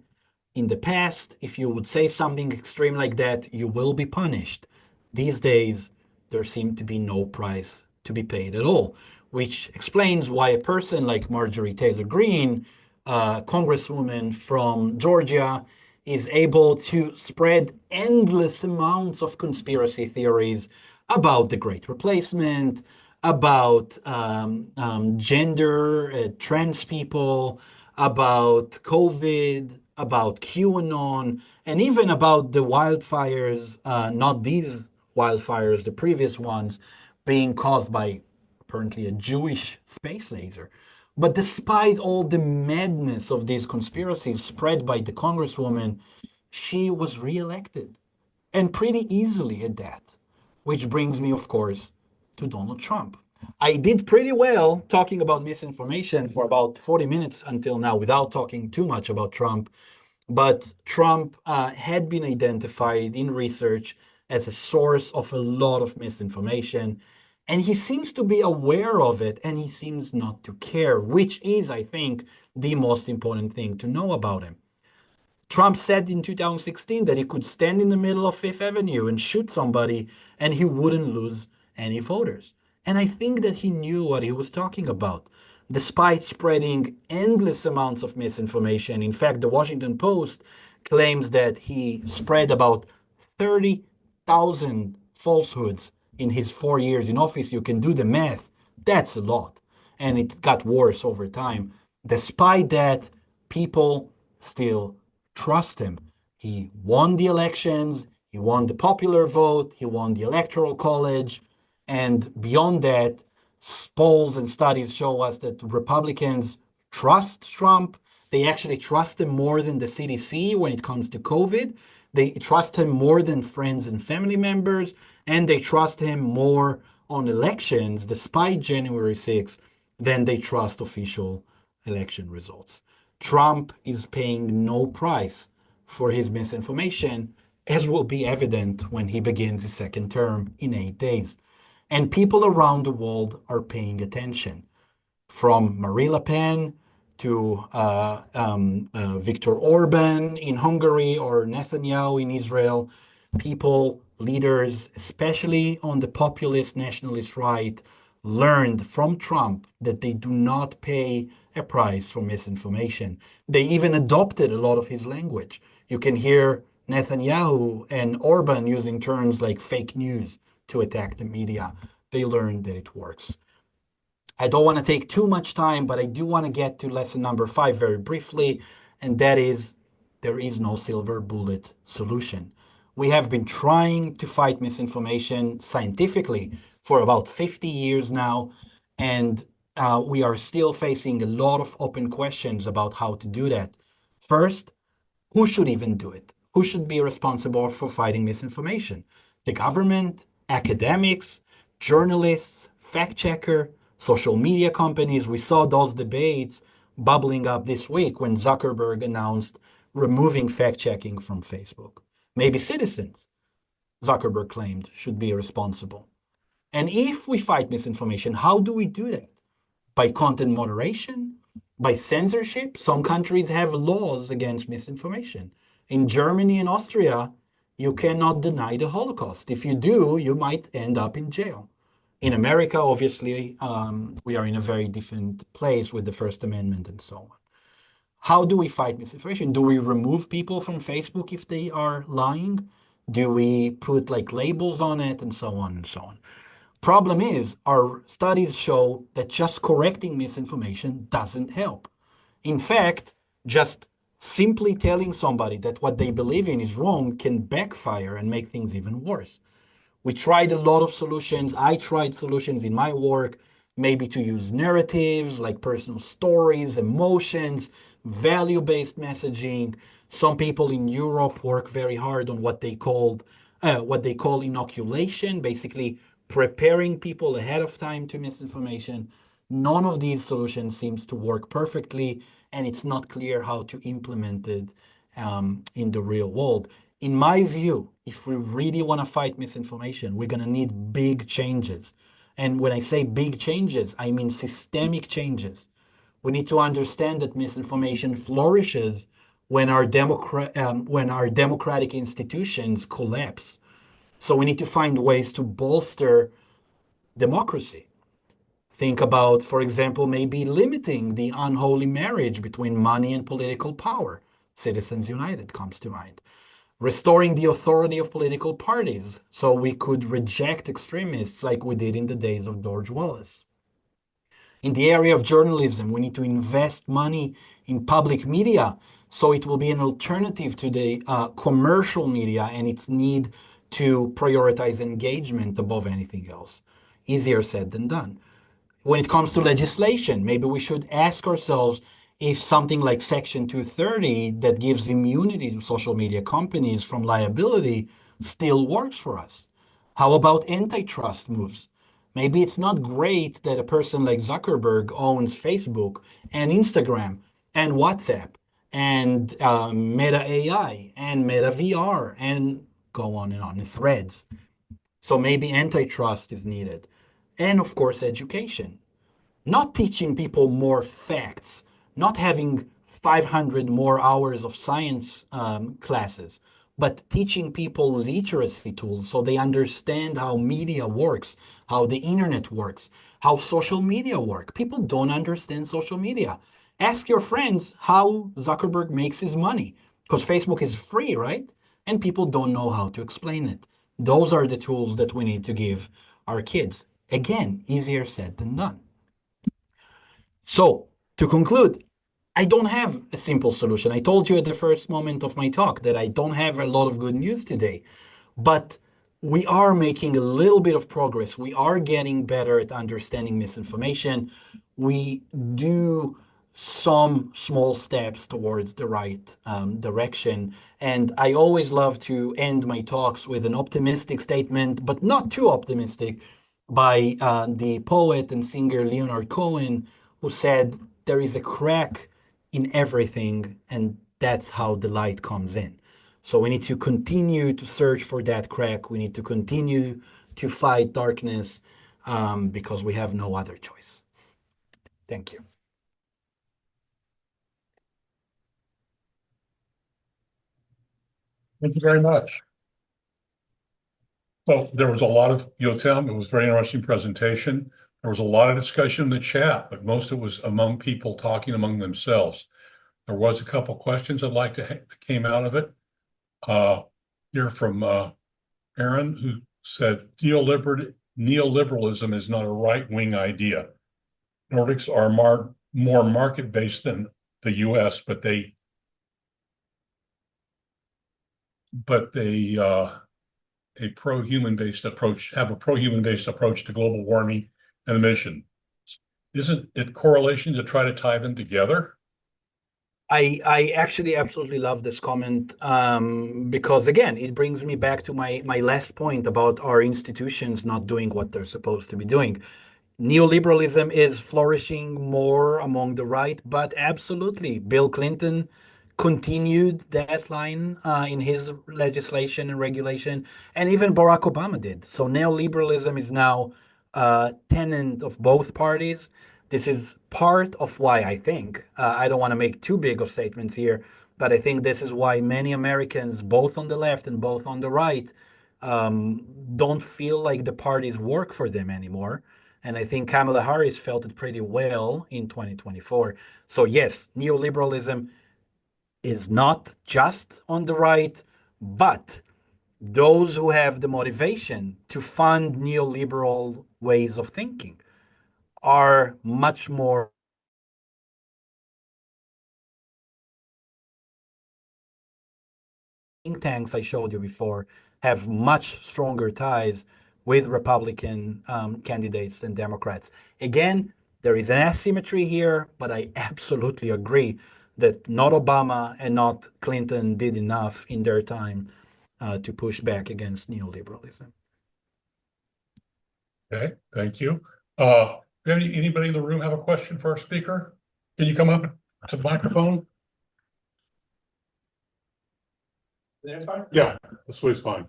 in the past, if you would say something extreme like that, you will be punished. These days, there seems to be no price to be paid at all, which explains why a person like Marjorie Taylor Greene, a congresswoman from Georgia, is able to spread endless amounts of conspiracy theories about the Great Replacement, about gender, trans people, about COVID, about QAnon, and even about the wildfires, not these wildfires, the previous ones, being caused by apparently a Jewish space laser. But despite all the madness of these conspiracies spread by the congresswoman, she was reelected, and pretty easily at that. Which brings me, of course, to Donald Trump. I did pretty well talking about misinformation for about 40 minutes until now without talking too much about Trump. But Trump had been identified in research as a source of a lot of misinformation. And he seems to be aware of it and he seems not to care, which is, I think, the most important thing to know about him. Trump said in 2016 that he could stand in the middle of Fifth Avenue and shoot somebody and he wouldn't lose any voters. And I think that he knew what he was talking about, despite spreading endless amounts of misinformation. In fact, the Washington Post claims that he spread about 30,000 falsehoods in his 4 years in office. You can do the math. That's a lot. And it got worse over time. Despite that, people still trust him. He won the elections, he won the popular vote, he won the electoral college, and beyond that, polls and studies show us that Republicans trust Trump. They actually trust him more than the CDC when it comes to COVID. They trust him more than friends and family members, and they trust him more on elections, despite January 6th, than they trust official election results. Trump is paying no price for his misinformation, as will be evident when he begins his second term in 8 days. And people around the world are paying attention. from Marie Le Pen to Viktor Orban in Hungary or Netanyahu in Israel. People, leaders, especially on the populist nationalist right, learned from Trump that they do not pay a price for misinformation. They even adopted a lot of his language. You can hear Netanyahu and Orban using terms like fake news to attack the media. They learned that it works. I don't want to take too much time, but I do want to get to lesson number 5 very briefly, and that is there is no silver bullet solution. We have been trying to fight misinformation scientifically for about 50 years now, and we are still facing a lot of open questions about how to do that. First, who should even do it? Who should be responsible for fighting misinformation? The government, academics, journalists, fact checker, social media companies. We saw those debates bubbling up this week when Zuckerberg announced removing fact checking from Facebook. Maybe citizens, Zuckerberg claimed, should be responsible. And if we fight misinformation, how do we do that? By content moderation, by censorship. Some countries have laws against misinformation. In Germany and Austria, you cannot deny the Holocaust. If you do, you might end up in jail. In America, obviously, we are in a very different place with the First Amendment and so on. How do we fight misinformation? Do we remove people from Facebook if they are lying? Do we put like labels on it and so on and so on? Problem is, our studies show that just correcting misinformation doesn't help. In fact, just simply telling somebody that what they believe in is wrong can backfire and make things even worse. We tried a lot of solutions. I tried solutions in my work, maybe to use narratives like personal stories, emotions, value-based messaging. Some people in Europe work very hard on what they call inoculation, basically preparing people ahead of time to misinformation. None of these solutions seems to work perfectly, and it's not clear how to implement it in the real world. In my view, if we really want to fight misinformation, we're going to need big changes. And when I say big changes, I mean systemic changes. We need to understand that misinformation flourishes when our democratic institutions collapse. So we need to find ways to bolster democracy. Think about, for example, maybe limiting the unholy marriage between money and political power. Citizens United comes to mind. Restoring the authority of political parties so we could reject extremists like we did in the days of George Wallace. In the area of journalism, we need to invest money in public media so it will be an alternative to the commercial media and its need to prioritize engagement above anything else. Easier said than done. When it comes to legislation, maybe we should ask ourselves if something like Section 230 that gives immunity to social media companies from liability still works for us. How about antitrust moves? Maybe it's not great that a person like Zuckerberg owns Facebook and Instagram and WhatsApp and Meta AI and Meta VR and go on and Threads. So maybe antitrust is needed. And of course, education. Not teaching people more facts, not having 500 more hours of science classes, but teaching people literacy tools so they understand how media works, how the internet works, how social media work. People don't understand social media. Ask your friends how Zuckerberg makes his money, because Facebook is free, right? And people don't know how to explain it. Those are the tools that we need to give our kids. Again, easier said than done. So, to conclude, I don't have a simple solution. I told you at the first moment of my talk that I don't have a lot of good news today, but we are making a little bit of progress. We are getting better at understanding misinformation. We do some small steps towards the right direction. And I always love to end my talks with an optimistic statement, but not too optimistic, by the poet and singer Leonard Cohen, who said, "There is a crack in everything, and that's how the light comes in." So we need to continue to search for that crack. We need to continue to fight darkness because we have no other choice. Thank you. Thank you very much. Well, there was a lot of, Yotam, it was a very interesting presentation. There was a lot of discussion in the chat, but most of it was among people talking among themselves. There was a couple questions I'd like to came out of it. Here from Aaron, who said neoliberalism is not a right-wing idea. Nordics are more market-based than the US, but they a pro-human based approach, have a pro-human based approach to global warming and emissions. Isn't it correlation to try to tie them together? I actually absolutely love this comment because again, it brings me back to my last point about our institutions not doing what they're supposed to be doing. Neoliberalism is flourishing more among the right, but absolutely, Bill Clinton continued that line in his legislation and regulation, and even Barack Obama did. So neoliberalism is now a tenant of both parties. This is part of why I think, I don't want to make too big of statements here, but I think this is why many Americans, both on the left and both on the right, don't feel like the parties work for them anymore. And I think Kamala Harris felt it pretty well in 2024. So yes, neoliberalism is not just on the right, but those who have the motivation to fund neoliberal ways of thinking are much more think tanks I showed you before have much stronger ties with Republican candidates than Democrats. Again, there is an asymmetry here, but I absolutely agree that not Obama and not Clinton did enough in their time to push back against neoliberalism. Okay, thank you. Anybody in the room have a question for our speaker? Can you come up to the microphone? Yeah, this way is fine.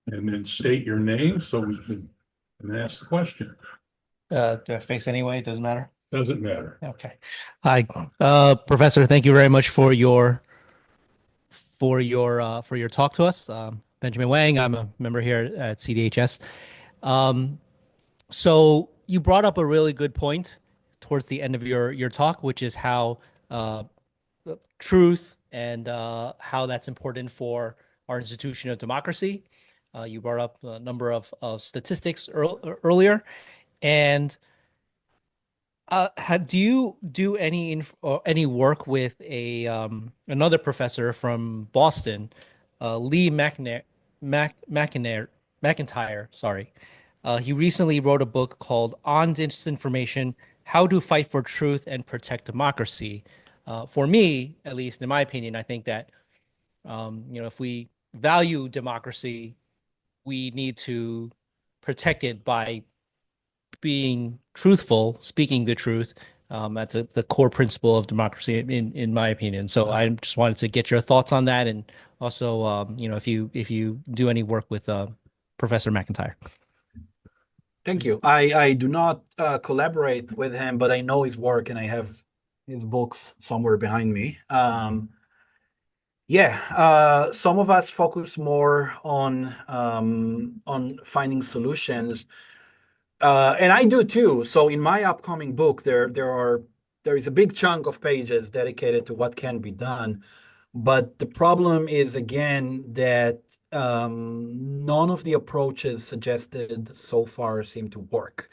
And then state your name so we can ask the question. Do I face anyway? It doesn't matter. Doesn't matter. Okay. Hi, Professor. Thank you very much for your talk to us. Benjamin Wang. I'm a member here at CDHS. So you brought up a really good point towards the end of your talk, which is how truth and how that's important for our institution of democracy. You brought up a number of statistics earlier, and do you do any work with another professor from Boston, Lee McIntyre? Sorry, he recently wrote a book called "On Disinformation: How to Fight for Truth and Protect Democracy." For me, at least in my opinion, I think that if we value democracy, we need to protect it by being truthful, speaking the truth. That's the core principle of democracy, in my opinion. So I just wanted to get your thoughts on that, and also, if you do any work with Professor McIntyre. Thank you. I do not collaborate with him, but I know his work and I have his books somewhere behind me. Some of us focus more on finding solutions, and I do too. So in my upcoming book, there is a big chunk of pages dedicated to what can be done. But the problem is, again, that none of the approaches suggested so far seem to work.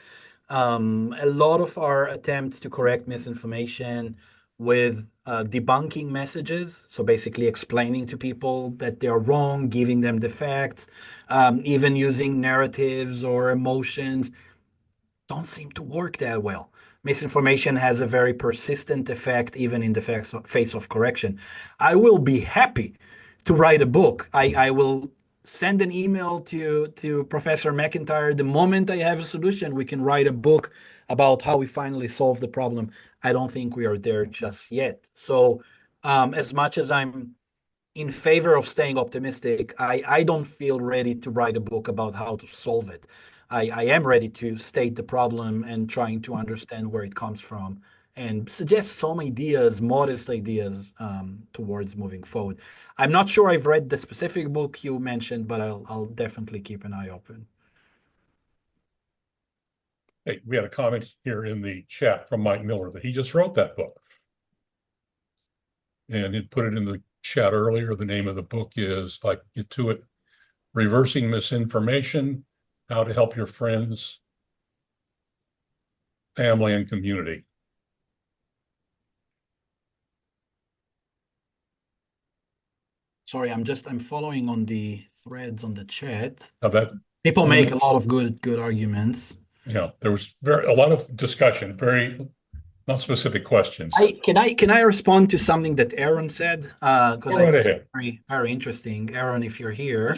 A lot of our attempts to correct misinformation with debunking messages, so basically explaining to people that they are wrong, giving them the facts, even using narratives or emotions, don't seem to work that well. Misinformation has a very persistent effect, even in the face of correction. I will be happy to write a book. I will send an email to Professor McIntyre. The moment I have a solution, we can write a book about how we finally solve the problem. I don't think we are there just yet. So as much as I'm in favor of staying optimistic, I don't feel ready to write a book about how to solve it. I am ready to state the problem and trying to understand where it comes from and suggest some ideas, modest ideas, towards moving forward. I'm not sure I've read the specific book you mentioned, but I'll definitely keep an eye open. Hey, we had a comment here in the chat from Mike Miller that he just wrote that book. And he put it in the chat earlier. The name of the book is, if I can get to it, Reversing Misinformation, How to Help Your Friends, Family, and Community. Sorry, I'm following on the threads on the chat. Now that, People make a lot of good arguments. yeah, there was a lot of discussion, very not specific questions. Can I respond to something that Aaron said? Because Go right ahead. very, very interesting. Aaron, if you're here.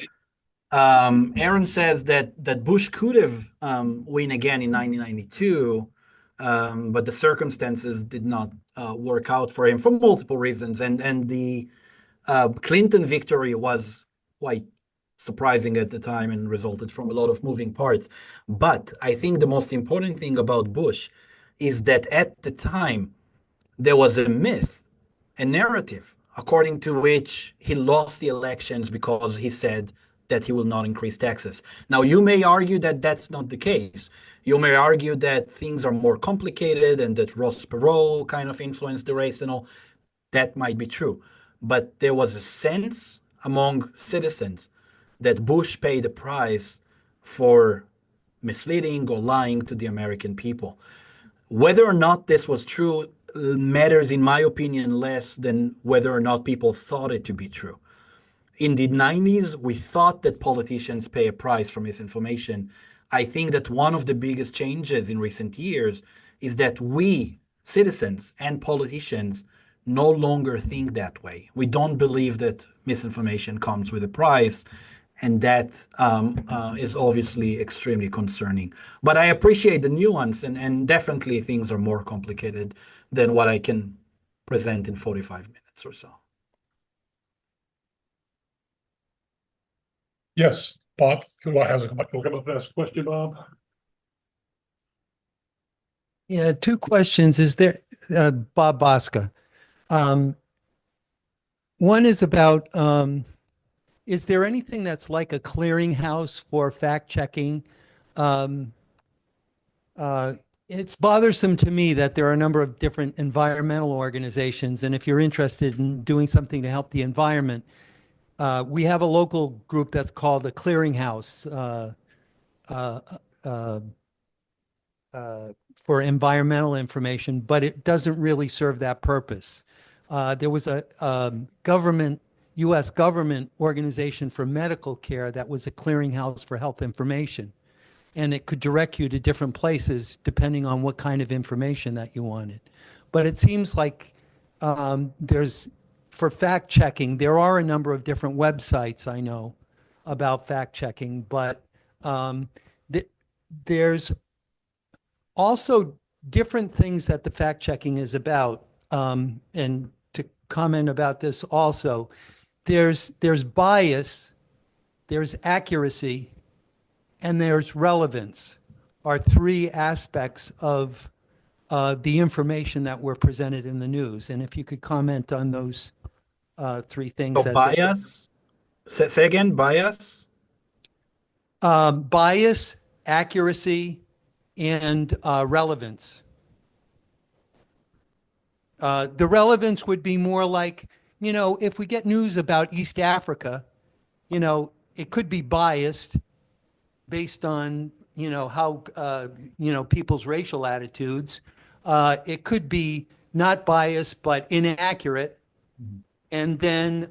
Aaron says that Bush could have win again in 1992, but the circumstances did not work out for him for multiple reasons, and the Clinton victory was quite surprising at the time and resulted from a lot of moving parts. But I think the most important thing about Bush is that at the time there was a myth, a narrative, according to which he lost the elections because he said that he will not increase taxes. Now, you may argue that that's not the case. You may argue that things are more complicated and that Ross Perot kind of influenced the race and all. That might be true. But there was a sense among citizens that Bush paid a price for misleading or lying to the American people. Whether or not this was true matters, in my opinion, less than whether or not people thought it to be true. In the 90s, we thought that politicians pay a price for misinformation. I think that one of the biggest changes in recent years is that we, citizens and politicians, no longer think that way. We don't believe that misinformation comes with a price, and that is obviously extremely concerning. But I appreciate the nuance, and definitely things are more complicated than what I can present in 45 minutes or so. Yes, Bob, who has a come up with this question, Bob? Yeah, two questions. Is there, Bob Bosca? One is about, is there anything that's like a clearinghouse for fact checking? It's bothersome to me that there are a number of different environmental organizations, and if you're interested in doing something to help the environment, we have a local group that's called the Clearinghouse for environmental information, but it doesn't really serve that purpose. There was a U.S. government organization for medical care that was a clearinghouse for health information, and it could direct you to different places depending on what kind of information that you wanted. But it seems like for fact checking, there are a number of different websites I know about fact checking, but there's also different things that the fact checking is about. And to comment about this also, there's bias, there's accuracy, and there's relevance, are three aspects of the information that were presented in the news. And if you could comment on those three things. So bias? Say again, bias? Bias, accuracy, and relevance. The relevance would be more like, if we get news about East Africa, it could be biased based on, how, people's racial attitudes. It could be not biased, but inaccurate. Mm-hmm. And then,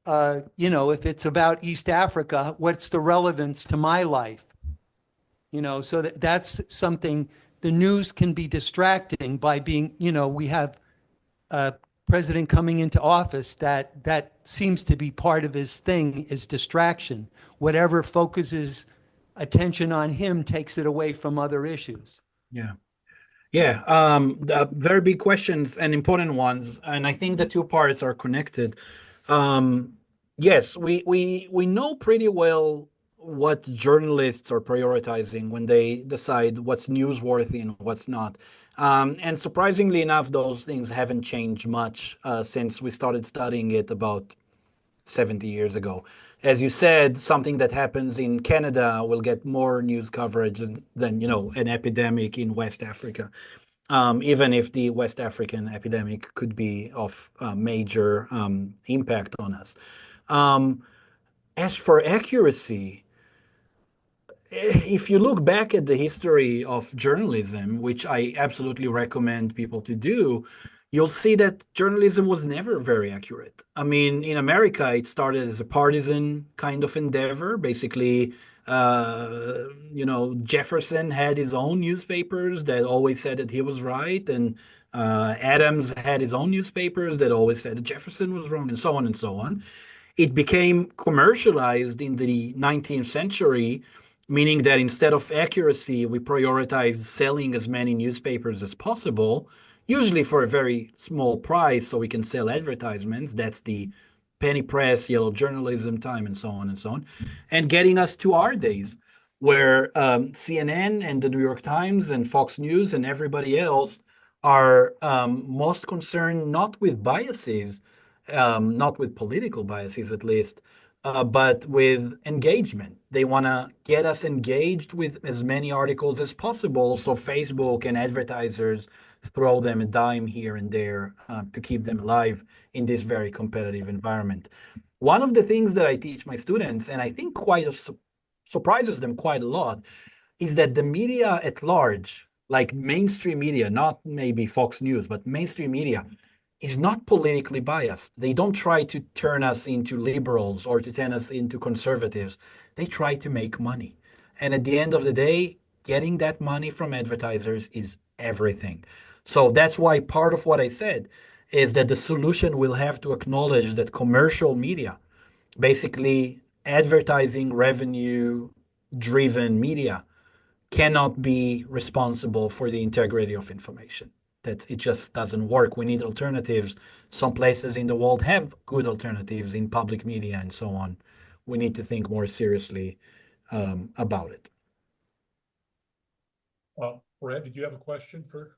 if it's about East Africa, what's the relevance to my life? So that's something. The news can be distracting by being, we have a president coming into office that seems to be part of his thing is distraction. Whatever focuses attention on him takes it away from other issues. Yeah. Yeah, very big questions and important ones, and I think the two parts are connected. Yes, we know pretty well what journalists are prioritizing when they decide what's newsworthy and what's not. And surprisingly enough, those things haven't changed much since we started studying it about 70 years ago. As you said, something that happens in Canada will get more news coverage than an epidemic in West Africa, even if the West African epidemic could be of major impact on us. As for accuracy, if you look back at the history of journalism, which I absolutely recommend people to do, you'll see that journalism was never very accurate. I mean, in America, it started as a partisan kind of endeavor. Basically, Jefferson had his own newspapers that always said that he was right, and Adams had his own newspapers that always said that Jefferson was wrong, and so on and so on. It became commercialized in the 19th century, meaning that instead of accuracy, we prioritized selling as many newspapers as possible, usually for a very small price so we can sell advertisements. That's the penny press, yellow journalism time, and so on and so on. And getting us to our days where CNN and the New York Times and Fox News and everybody else are most concerned not with biases, not with political biases at least, but with engagement. They want to get us engaged with as many articles as possible, so Facebook and advertisers throw them a dime here and there to keep them alive in this very competitive environment. One of the things that I teach my students, and I think quite surprises them quite a lot, is that the media at large, like mainstream media, not maybe Fox News, but mainstream media, is not politically biased. They don't try to turn us into liberals or to turn us into conservatives. They try to make money. And at the end of the day, getting that money from advertisers is everything. So that's why part of what I said is that the solution will have to acknowledge that commercial media, basically advertising revenue driven media, cannot be responsible for the integrity of information. That it just doesn't work. We need alternatives. Some places in the world have good alternatives in public media and so on. We need to think more seriously about it. Brad, did you have a question for?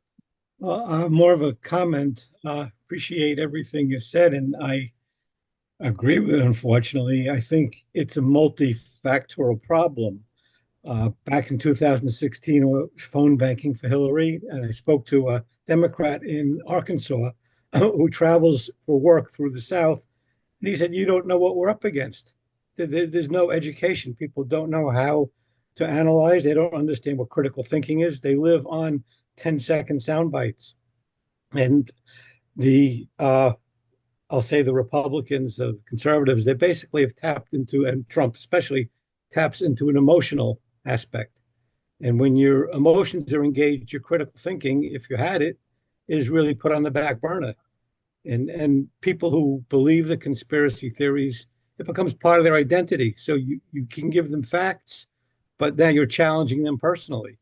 More of a comment. Appreciate everything you said, and I agree with it, unfortunately. I think it's a multifactorial problem. Back in 2016, I was phone banking for Hillary, and I spoke to a Democrat in Arkansas who travels for work through the South. And he said, "You don't know what we're up against. There's no education. People don't know how to analyze. They don't understand what critical thinking is. They live on 10-second sound bites." And I'll say the Republicans, the conservatives, they basically have tapped into, and Trump especially taps into an emotional aspect. And when your emotions are engaged, your critical thinking, if you had it, is really put on the back burner. And people who believe the conspiracy theories, it becomes part of their identity. So you can give them facts, but now you're challenging them personally.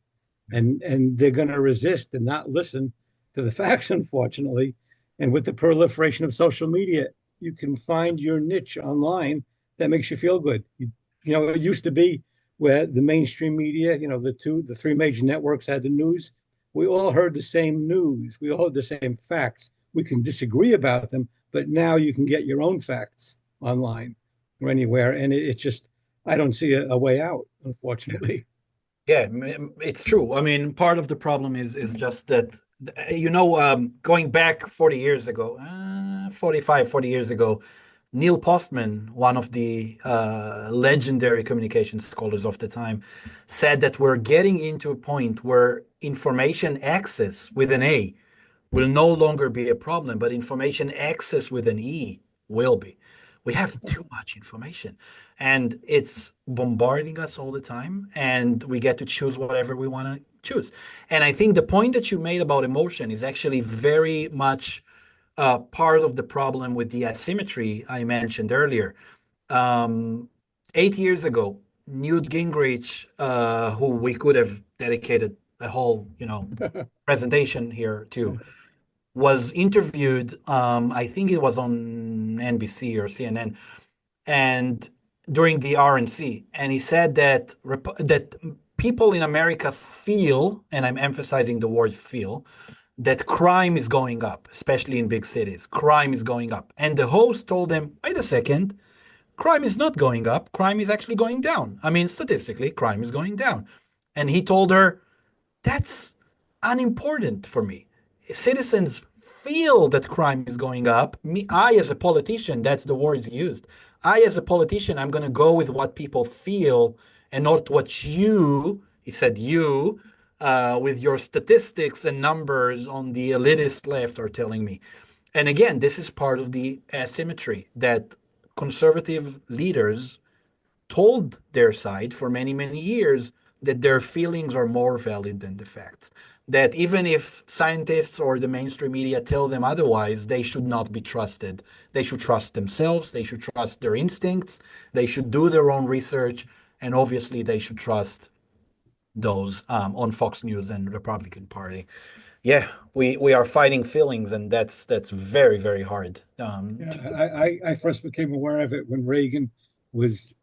And they're going to resist and not listen to the facts, unfortunately. And with the proliferation of social media, you can find your niche online that makes you feel good. It used to be where the mainstream media, the three major networks had the news. We all heard the same news. We all heard the same facts. We can disagree about them, but now you can get your own facts online or anywhere. And it just, I don't see a way out, unfortunately. Yeah, it's true. I mean, part of the problem is just that, going back 40 years ago, 40 years ago, Neil Postman, one of the legendary communication scholars of the time, said that we're getting into a point where information access with an A will no longer be a problem, but information access with an E will be. We have too much information and it's bombarding us all the time, and we get to choose whatever we want to choose. And I think the point that you made about emotion is actually very much part of the problem with the asymmetry I mentioned earlier. 8 years ago, Newt Gingrich, who we could have dedicated a whole, presentation here to, was interviewed. I think it was on NBC or CNN, and during the RNC, and he said that people in America feel, and I'm emphasizing the word feel, that crime is going up, especially in big cities. Crime is going up. And the host told them, wait a second, crime is not going up. Crime is actually going down. I mean, statistically, crime is going down. And he told her, that's unimportant for me. Citizens feel that crime is going up. I, as a politician, that's the words he used. I, as a politician, I'm going to go with what people feel and not what you, he said, you, with your statistics and numbers on the elitist left are telling me. And again, this is part of the asymmetry that conservative leaders told their side for many, many years that their feelings are more valid than the facts. That even if scientists or the mainstream media tell them otherwise, they should not be trusted. They should trust themselves, they should trust their instincts, they should do their own research, and obviously they should trust those on Fox News and Republican Party. Yeah, we are fighting feelings, and that's very, very hard. I first became aware of it when Reagan was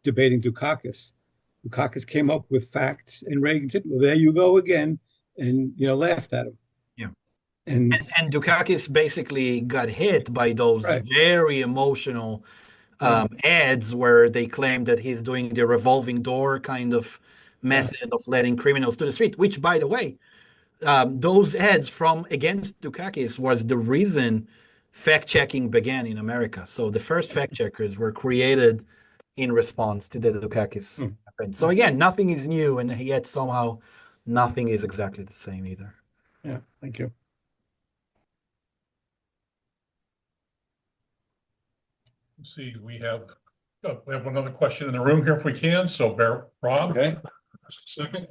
debating Dukakis. Dukakis came up with facts, and Reagan said, "Well, there you go again," and laughed at him. Yeah. And Dukakis basically got hit by those Right. very emotional ads where they claim that he's doing the revolving door kind of method of letting criminals to the street, which, by the way, those ads from against Dukakis was the reason fact-checking began in America. So the first fact-checkers were created in response to the Dukakis happened. So again, nothing is new, and yet somehow nothing is exactly the same either. Yeah, thank you. Let's see, we have another question in the room here if we can. So Rob. Okay. Just a second.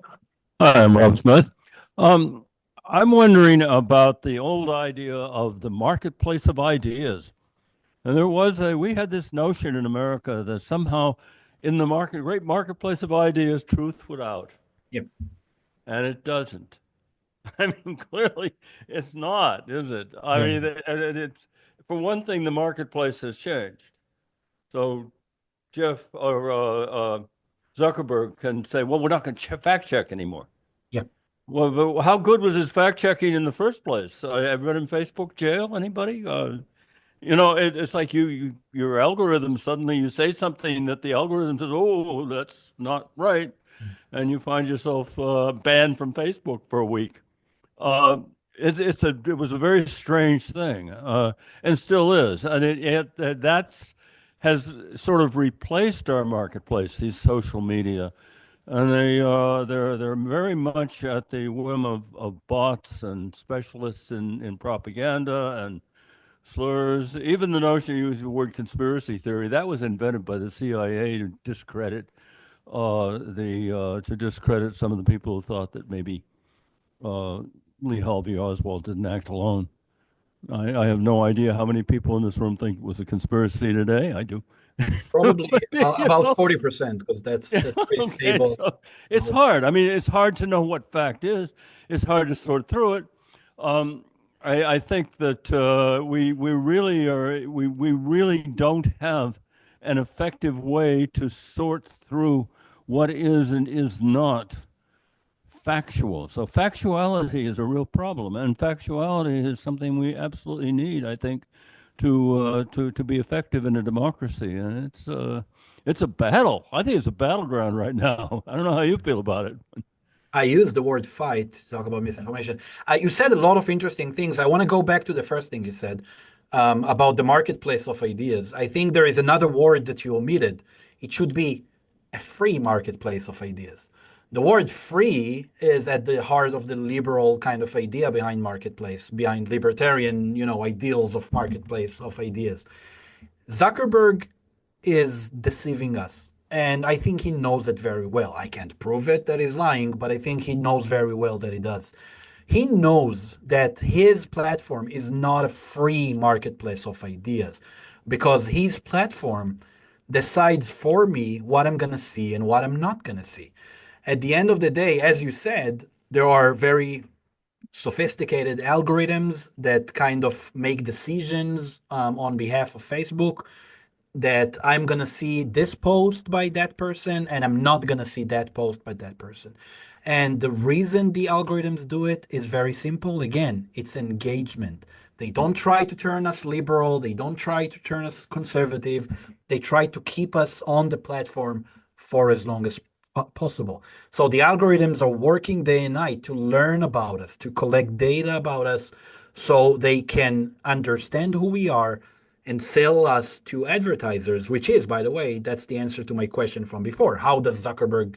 Hi, I'm Rob Smith. I'm wondering about the old idea of the marketplace of ideas. And we had this notion in America that somehow in the great marketplace of ideas, truth would out. Yep. And it doesn't. I mean, clearly it's not, is it? I mean, it's, for one thing, the marketplace has changed. So Jeff or Zuckerberg can say, well, we're not going to fact check anymore. Yeah. Well, but how good was his fact checking in the first place? Everybody in Facebook jail? Anybody? It's like your algorithm, suddenly you say something that the algorithm says, oh, that's not right. And you find yourself banned from Facebook for a week. It was a very strange thing, and still is. And has sort of replaced our marketplace, these social media. And they're very much at the whim of bots and specialists in propaganda and slurs. Even the notion to use the word conspiracy theory, that was invented by the CIA to discredit some of the people who thought that maybe Lee Harvey Oswald didn't act alone. I have no idea how many people in this room think it was a conspiracy today. I do. Probably about 40%, because that's pretty stable. So it's hard. I mean, it's hard to know what fact is. It's hard to sort through it. I think that we really don't have an effective way to sort through what is and is not factual. So factuality is a real problem, and factuality is something we absolutely need, I think, to be effective in a democracy. And it's a battle. I think it's a battleground right now. I don't know how you feel about it. I use the word fight to talk about misinformation. You said a lot of interesting things. I want to go back to the first thing you said about the marketplace of ideas. I think there is another word that you omitted. It should be a free marketplace of ideas. The word free is at the heart of the liberal kind of idea behind marketplace, behind libertarian, ideals of marketplace of ideas. Zuckerberg is deceiving us. And I think he knows it very well. I can't prove it that he's lying, but I think he knows very well that he does. He knows that his platform is not a free marketplace of ideas, because his platform decides for me what I'm going to see and what I'm not going to see. At the end of the day, as you said, there are very sophisticated algorithms that kind of make decisions on behalf of Facebook. that I'm going to see this post by that person and I'm not going to see that post by that person. And the reason the algorithms do it is very simple. Again, it's engagement. They don't try to turn us liberal. They don't try to turn us conservative. They try to keep us on the platform for as long as possible. So the algorithms are working day and night to learn about us, to collect data about us, so they can understand who we are and sell us to advertisers, which is, by the way, that's the answer to my question from before. How does Zuckerberg,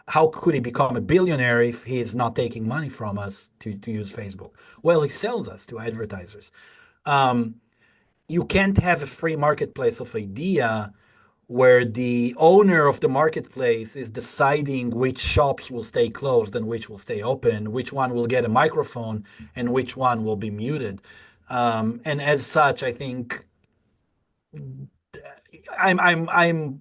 how could he become a billionaire if he is not taking money from us to use Facebook? Well, he sells us to advertisers. You can't have a free marketplace of idea where the owner of the marketplace is deciding which shops will stay closed and which will stay open, which one will get a microphone and which one will be muted. And as such, I think I'm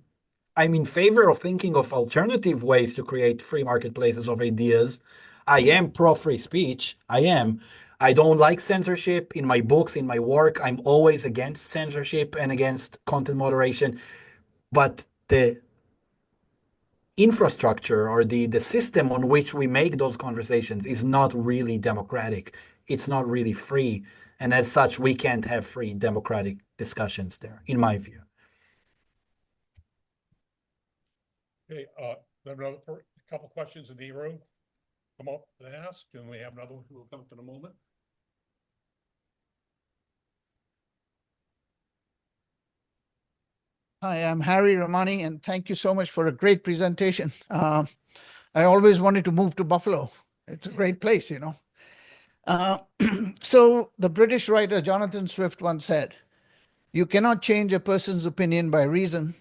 in favor of thinking of alternative ways to create free marketplaces of ideas. I am pro free speech. I am. I don't like censorship in my books, in my work. I'm always against censorship and against content moderation. But the infrastructure or the system on which we make those conversations is not really democratic. It's not really free. And as such, we can't have free democratic discussions there, in my view. Okay, we have another couple questions in the room. Come up and ask, and we have another one who will come up in a moment. Hi, I'm Harry Ramani, and thank you so much for a great presentation. I always wanted to move to Buffalo. It's a great place, So the British writer Jonathan Swift once said, "You cannot change a person's opinion by reason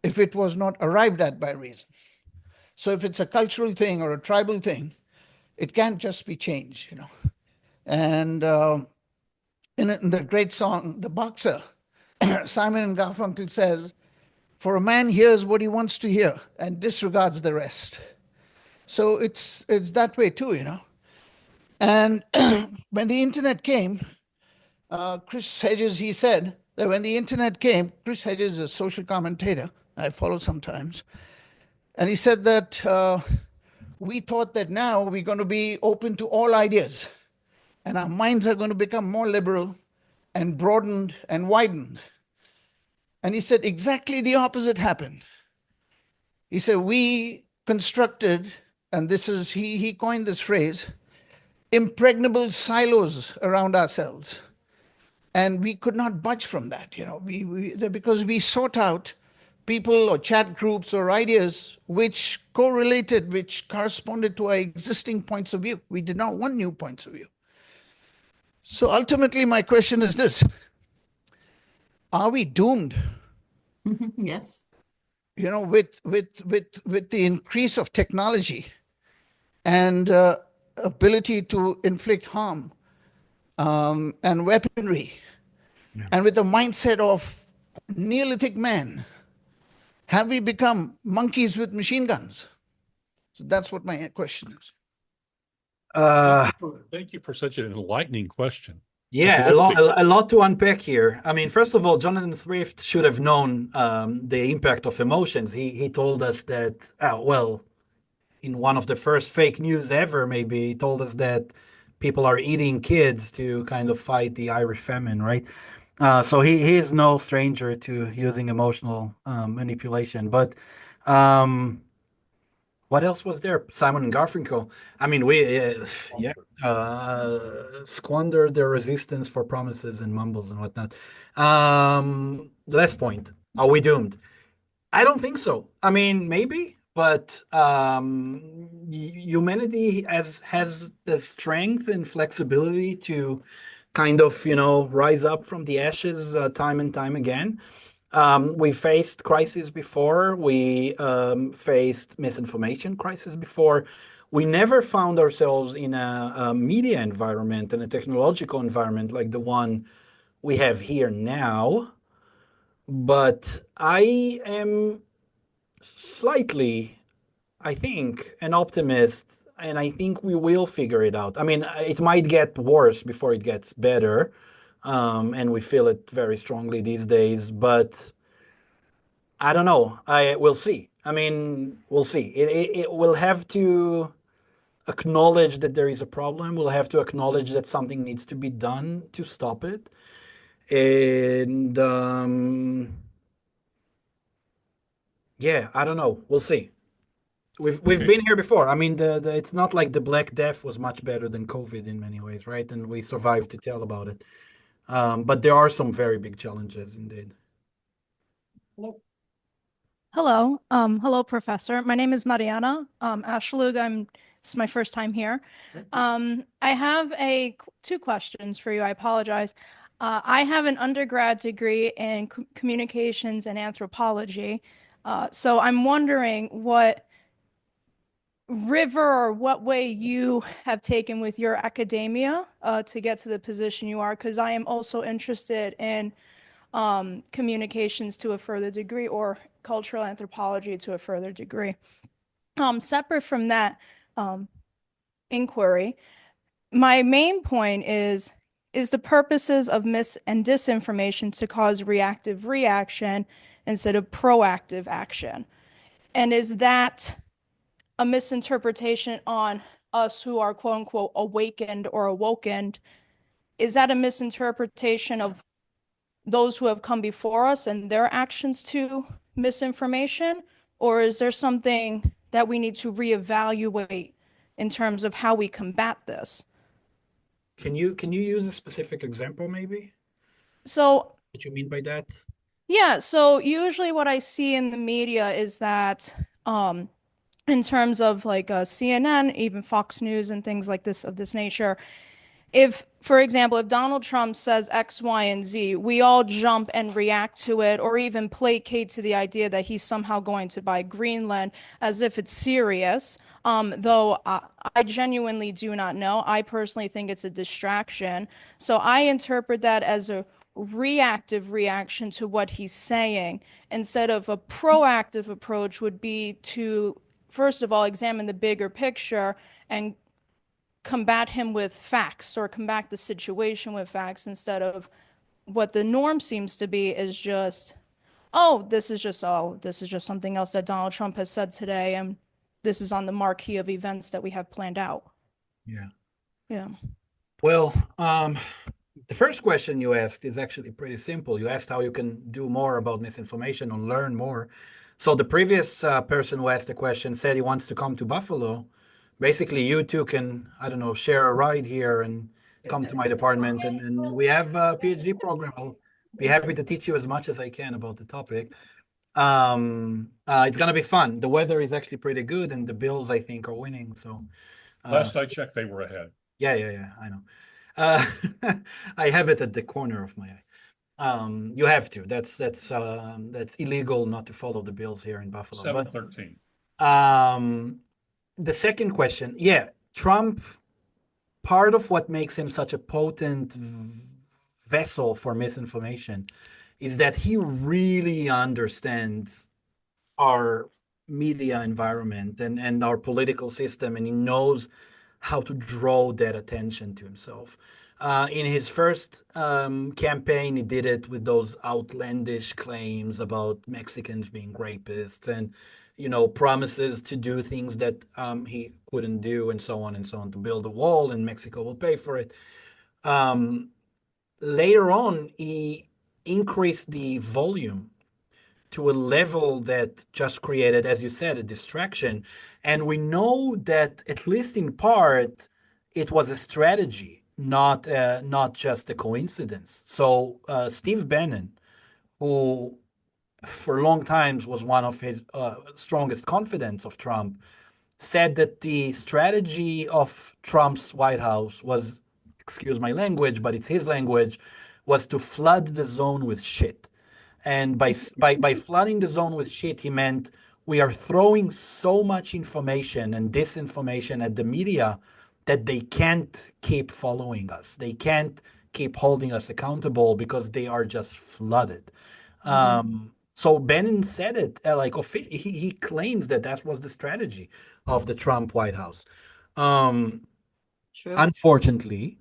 if it was not arrived at by reason." So if it's a cultural thing or a tribal thing, it can't just be changed, And in the great song, The Boxer, Simon and Garfunkel says, "For a man hears what he wants to hear and disregards the rest." So it's that way too, And when the internet came, Chris Hedges, he said that when the internet came, Chris Hedges is a social commentator I follow sometimes, and he said that we thought that now we're going to be open to all ideas, and our minds are going to become more liberal and broadened and widened. And he said exactly the opposite happened. He said we constructed, and this is, he coined this phrase, impregnable silos around ourselves. And we could not budge from that, because we sought out people or chat groups or ideas which correlated, which corresponded to our existing points of view. We did not want new points of view. So ultimately, my question is this: are we doomed? Yes. With the increase of technology and ability to inflict harm and weaponry, and with the mindset of Neolithic man, have we become monkeys with machine guns? So that's what my question is. Thank you for such an enlightening question. Yeah, a lot to unpack here. I mean, first of all, Jonathan Swift should have known the impact of emotions. He told us that, in one of the first fake news ever, maybe, he told us that people are eating kids to kind of fight the Irish famine, right? So he is no stranger to using emotional manipulation. But what else was there? Simon and Garfunkel. I mean, squander their resistance for promises and mumbles and whatnot. Last point. Are we doomed? I don't think so. I mean, maybe, but humanity has the strength and flexibility to kind of, rise up from the ashes time and time again. We faced crises before. We faced misinformation crisis before. We never found ourselves in a media environment and a technological environment like the one we have here now. But I am slightly, I think, an optimist, and I think we will figure it out. I mean, it might get worse before it gets better. And we feel it very strongly these days. But I don't know. We'll see. I mean, we'll see. It will have to acknowledge that there is a problem. We'll have to acknowledge that something needs to be done to stop it. And yeah, I don't know. We'll see. We've Okay. been here before. I mean, it's not like the Black Death was much better than COVID in many ways, right? And we survived to tell about it. But there are some very big challenges indeed. Hello. Hello, Professor. My name is Mariana Ashlug. It's my first time here. I have two questions for you. I apologize. I have an undergrad degree in communications and anthropology. So I'm wondering what river or what way you have taken with your academia to get to the position you are, because I am also interested in communications to a further degree, or cultural anthropology to a further degree. Separate from that inquiry, my main point is the purposes of mis and disinformation to cause reactive reaction instead of proactive action? And is that a misinterpretation on us who are quote unquote awakened or awokened? Is that a misinterpretation of those who have come before us and their actions to misinformation? Or is there something that we need to reevaluate in terms of how we combat this? Can you use a specific example, maybe? So, What you mean by that? yeah, so usually what I see in the media is that in terms of like CNN, even Fox News and things like this of this nature, if, for example, if Donald Trump says X, Y, and Z, we all jump and react to it, or even placate to the idea that he's somehow going to buy Greenland as if it's serious. Though I genuinely do not know. I personally think it's a distraction. So I interpret that as a reactive reaction to what he's saying, instead of a proactive approach would be to, first of all, examine the bigger picture and combat him with facts, or combat the situation with facts, instead of what the norm seems to be is just, oh, this is just something else that Donald Trump has said today, and this is on the marquee of events that we have planned out. Yeah. Yeah. Well, the first question you asked is actually pretty simple. You asked how you can do more about misinformation and learn more. So the previous person who asked the question said he wants to come to Buffalo. Basically, you two can, I don't know, share a ride here and come to my department. And we have a PhD program. I'll be happy to teach you as much as I can about the topic. It's going to be fun. The weather is actually pretty good, and the Bills, I think, are winning. So Last I checked, they were ahead. yeah, I know. I have it at the corner of my eye. You have to. That's illegal not to follow the Bills here in Buffalo. 7-13. The second question, yeah, Trump, part of what makes him such a potent vessel for misinformation is that he really understands our media environment and our political system, and he knows how to draw that attention to himself. In his first campaign, he did it with those outlandish claims about Mexicans being rapists, and promises to do things that he couldn't do, and so on, to build a wall, and Mexico will pay for it. Later on, he increased the volume to a level that just created, as you said, a distraction. And we know that, at least in part, it was a strategy, not just a coincidence. So Steve Bannon, who for long times was one of his strongest confidants of Trump, said that the strategy of Trump's White House was, excuse my language, but it's his language, was to flood the zone with shit. And by flooding the zone with shit, he meant we are throwing so much information and disinformation at the media that they can't keep following us. They can't keep holding us accountable because they are just flooded. So Bannon said it, he claims that was the strategy of the Trump White House. True. Unfortunately,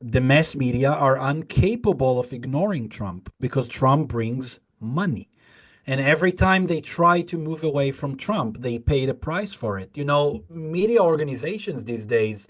the mass media are incapable of ignoring Trump because Trump brings money. And every time they try to move away from Trump, they pay the price for it. You know, media organizations these days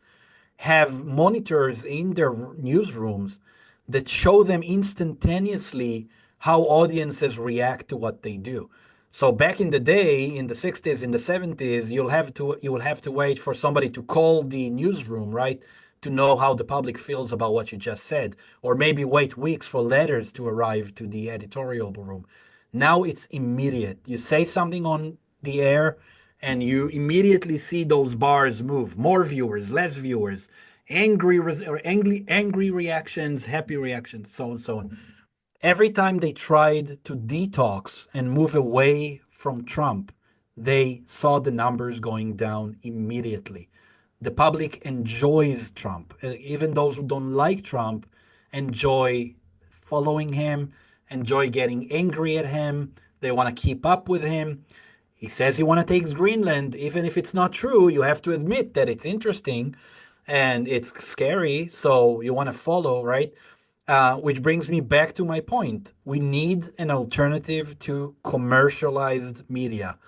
have monitors in their newsrooms that show them instantaneously how audiences react to what they do. So back in the day, in the 60s, in the 70s, you will have to wait for somebody to call the newsroom, right? To know how the public feels about what you just said, or maybe wait weeks for letters to arrive to the editorial room. Now it's immediate. You say something on the air, and you immediately see those bars move. More viewers, less viewers, angry reactions, happy reactions, so on and so on. Every time they tried to detox and move away from Trump, they saw the numbers going down immediately. The public enjoys Trump. Even those who don't like Trump enjoy following him, enjoy getting angry at him. They want to keep up with him. He says he want to take Greenland. Even if it's not true, you have to admit that it's interesting and it's scary. So you want to follow, right? Which brings me back to my point. We need an alternative to commercialized media.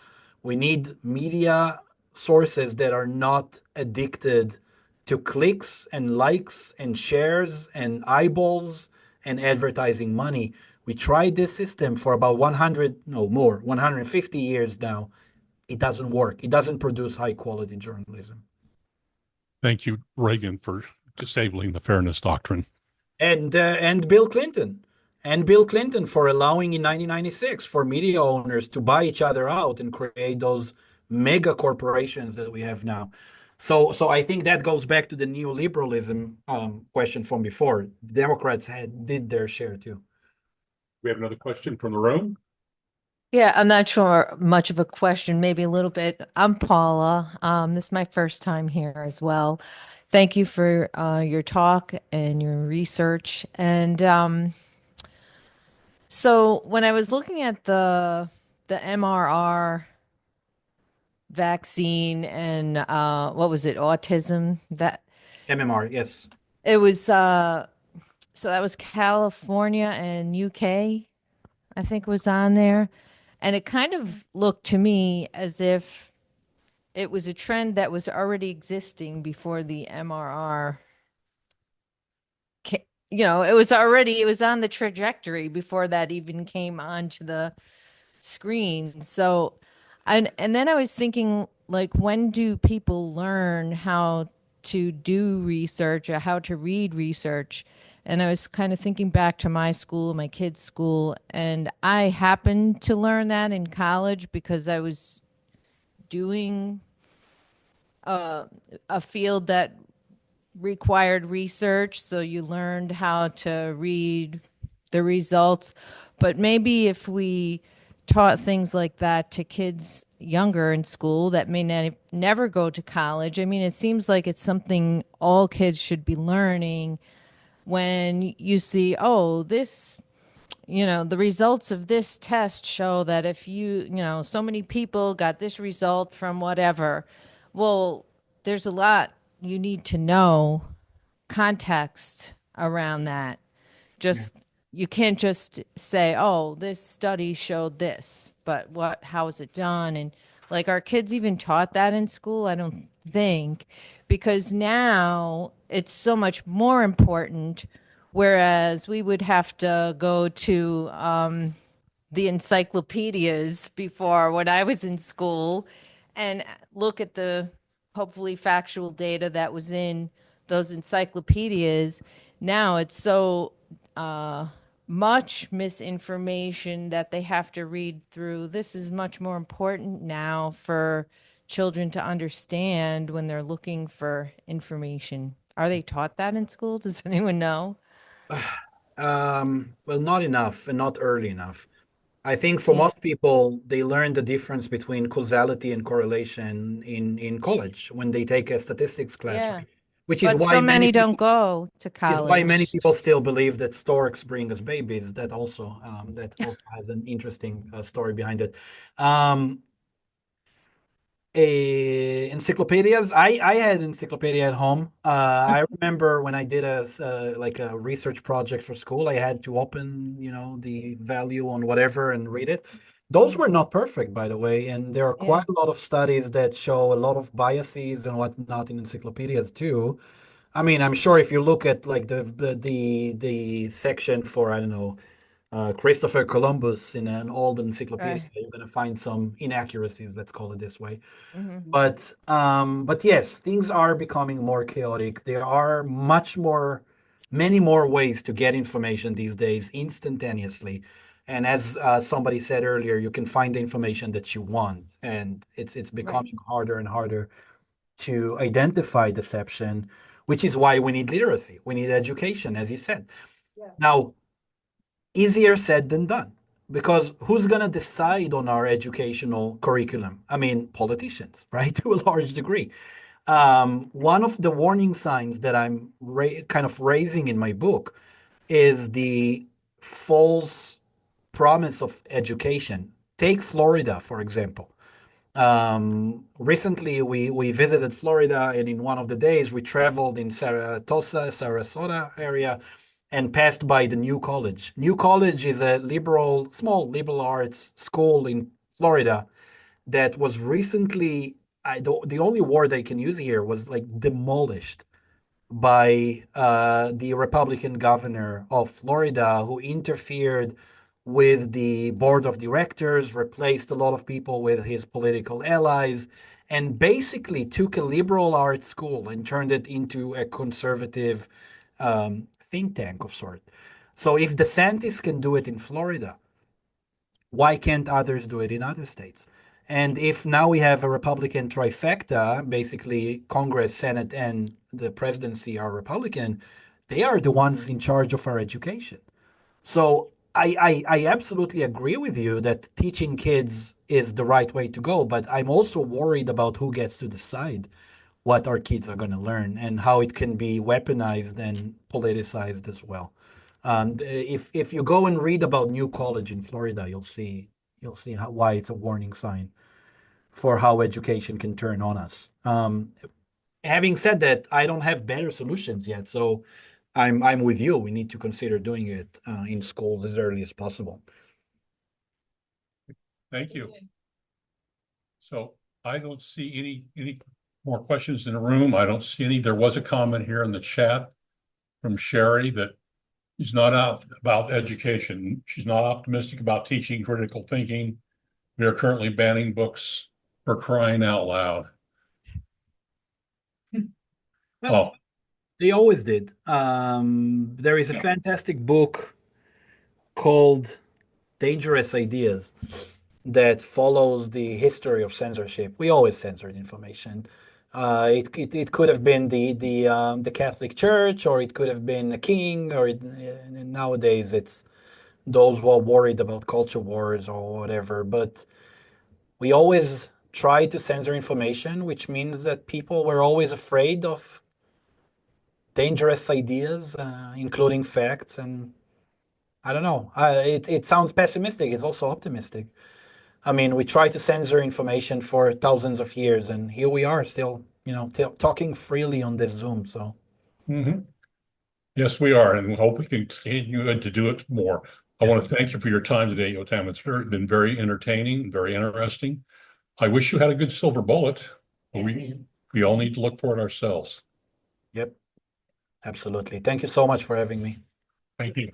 We need media sources that are not addicted to clicks and likes and shares and eyeballs and advertising money. We tried this system for about 100, no more, 150 years now. It doesn't work. It doesn't produce high quality journalism. Thank you, Reagan, for disabling the fairness doctrine. And Bill Clinton. And Bill Clinton for allowing in 1996 for media owners to buy each other out and create those mega corporations that we have now. So I think that goes back to the neoliberalism question from before. Democrats did their share too. We have another question from the room. Yeah, I'm not sure much of a question, maybe a little bit. I'm Paula. This is my first time here as well. Thank you for your talk and your research. And so when I was looking at the MRR vaccine and what was it, autism, that MMR, yes. it was so that was California and UK, I think was on there. And it kind of looked to me as if it was a trend that was already existing before the MRR. It was on the trajectory before that even came onto the screen. So, and then I was thinking, like, when do people learn how to do research or how to read research? And I was kind of thinking back to my school, my kids' school, and I happened to learn that in college because I was doing a field that required research. So you learned how to read the results. But maybe if we taught things like that to kids younger in school that may never go to college, I mean, it seems like it's something all kids should be learning. When you see, oh, this, the results of this test show that if so many people got this result from whatever, well, there's a lot you need to know context around that. You can't just say, oh, this study showed this, but how is it done? And like, our kids even taught that in school? I don't think, because now it's so much more important, whereas we would have to go to the encyclopedias before when I was in school and look at the hopefully factual data that was in those encyclopedias. Now it's so much misinformation that they have to read through. This is much more important now for children to understand when they're looking for information. Are they taught that in school? Does anyone know? Well, not enough and not early enough. I think for most people, they learn the difference between causality and correlation in college when they take a statistics class, Yeah. right? Which is But why so many people, don't go to which is why many college. people still believe that storks bring us babies. That also has an interesting story behind it. Encyclopedias. I had encyclopedia at home. I remember when I did a research project for school, I had to open, the value on whatever and read it. Those were not perfect, by the way, and there are Yeah. quite a lot of studies that show a lot of biases and whatnot in encyclopedias too. I mean, I'm sure if you look at like the section for, I don't know, Christopher Columbus in an old encyclopedia, Right. you're going to find some inaccuracies, let's call it this way. Hmm. But yes, things are becoming more chaotic. There are many more ways to get information these days instantaneously. And as somebody said earlier, you can find the information that you want, and it's becoming harder and harder to identify deception, which is why we need literacy. We need education, as you said. Now, easier said than done, because who's going to decide on our educational curriculum? I mean, politicians, right? To a large degree. One of the warning signs that I'm kind of raising in my book is the false promise of education. Take Florida, for example. Recently, we visited Florida, and in one of the days, we traveled in Sarasota area, and passed by the New College. New College is a small liberal arts school in Florida that was recently, the only word I can use here was like demolished by the Republican governor of Florida, who interfered with the board of directors, replaced a lot of people with his political allies, and basically took a liberal arts school and turned it into a conservative think tank of sort. So if DeSantis can do it in Florida, why can't others do it in other states? And if now we have a Republican trifecta, basically Congress, Senate, and the presidency are Republican, they are the ones in charge of our education. So I absolutely agree with you that teaching kids is the right way to go, but I'm also worried about who gets to decide what our kids are going to learn and how it can be weaponized and politicized as well. If you go and read about New College in Florida, you'll see why it's a warning sign for how education can turn on us. Having said that, I don't have better solutions yet, so I'm with you. We need to consider doing it in school as early as possible. Thank you. So I don't see any more questions in the room. I don't see any. There was a comment here in the chat from Sherry that she's not out about education. She's not optimistic about teaching critical thinking. We are currently banning books for crying out loud. Well, they always did. There is a fantastic book called Dangerous Ideas that follows the history of censorship. We always censored information. It could have been the Catholic Church, or it could have been a king, or nowadays it's those who are worried about culture wars or whatever. But we always try to censor information, which means that people were always afraid of dangerous ideas, including facts. And I don't know. It sounds pessimistic. It's also optimistic. I mean, we try to censor information for thousands of years, and here we are still, talking freely on this Zoom. So, Yes, we are, and we hope we can continue to do it more. I want to thank you for your time today, Yotam. It's been very entertaining, very interesting. I wish you had a good silver bullet, but we all need to look for it ourselves. yep, absolutely. Thank you so much for having me. Thank you.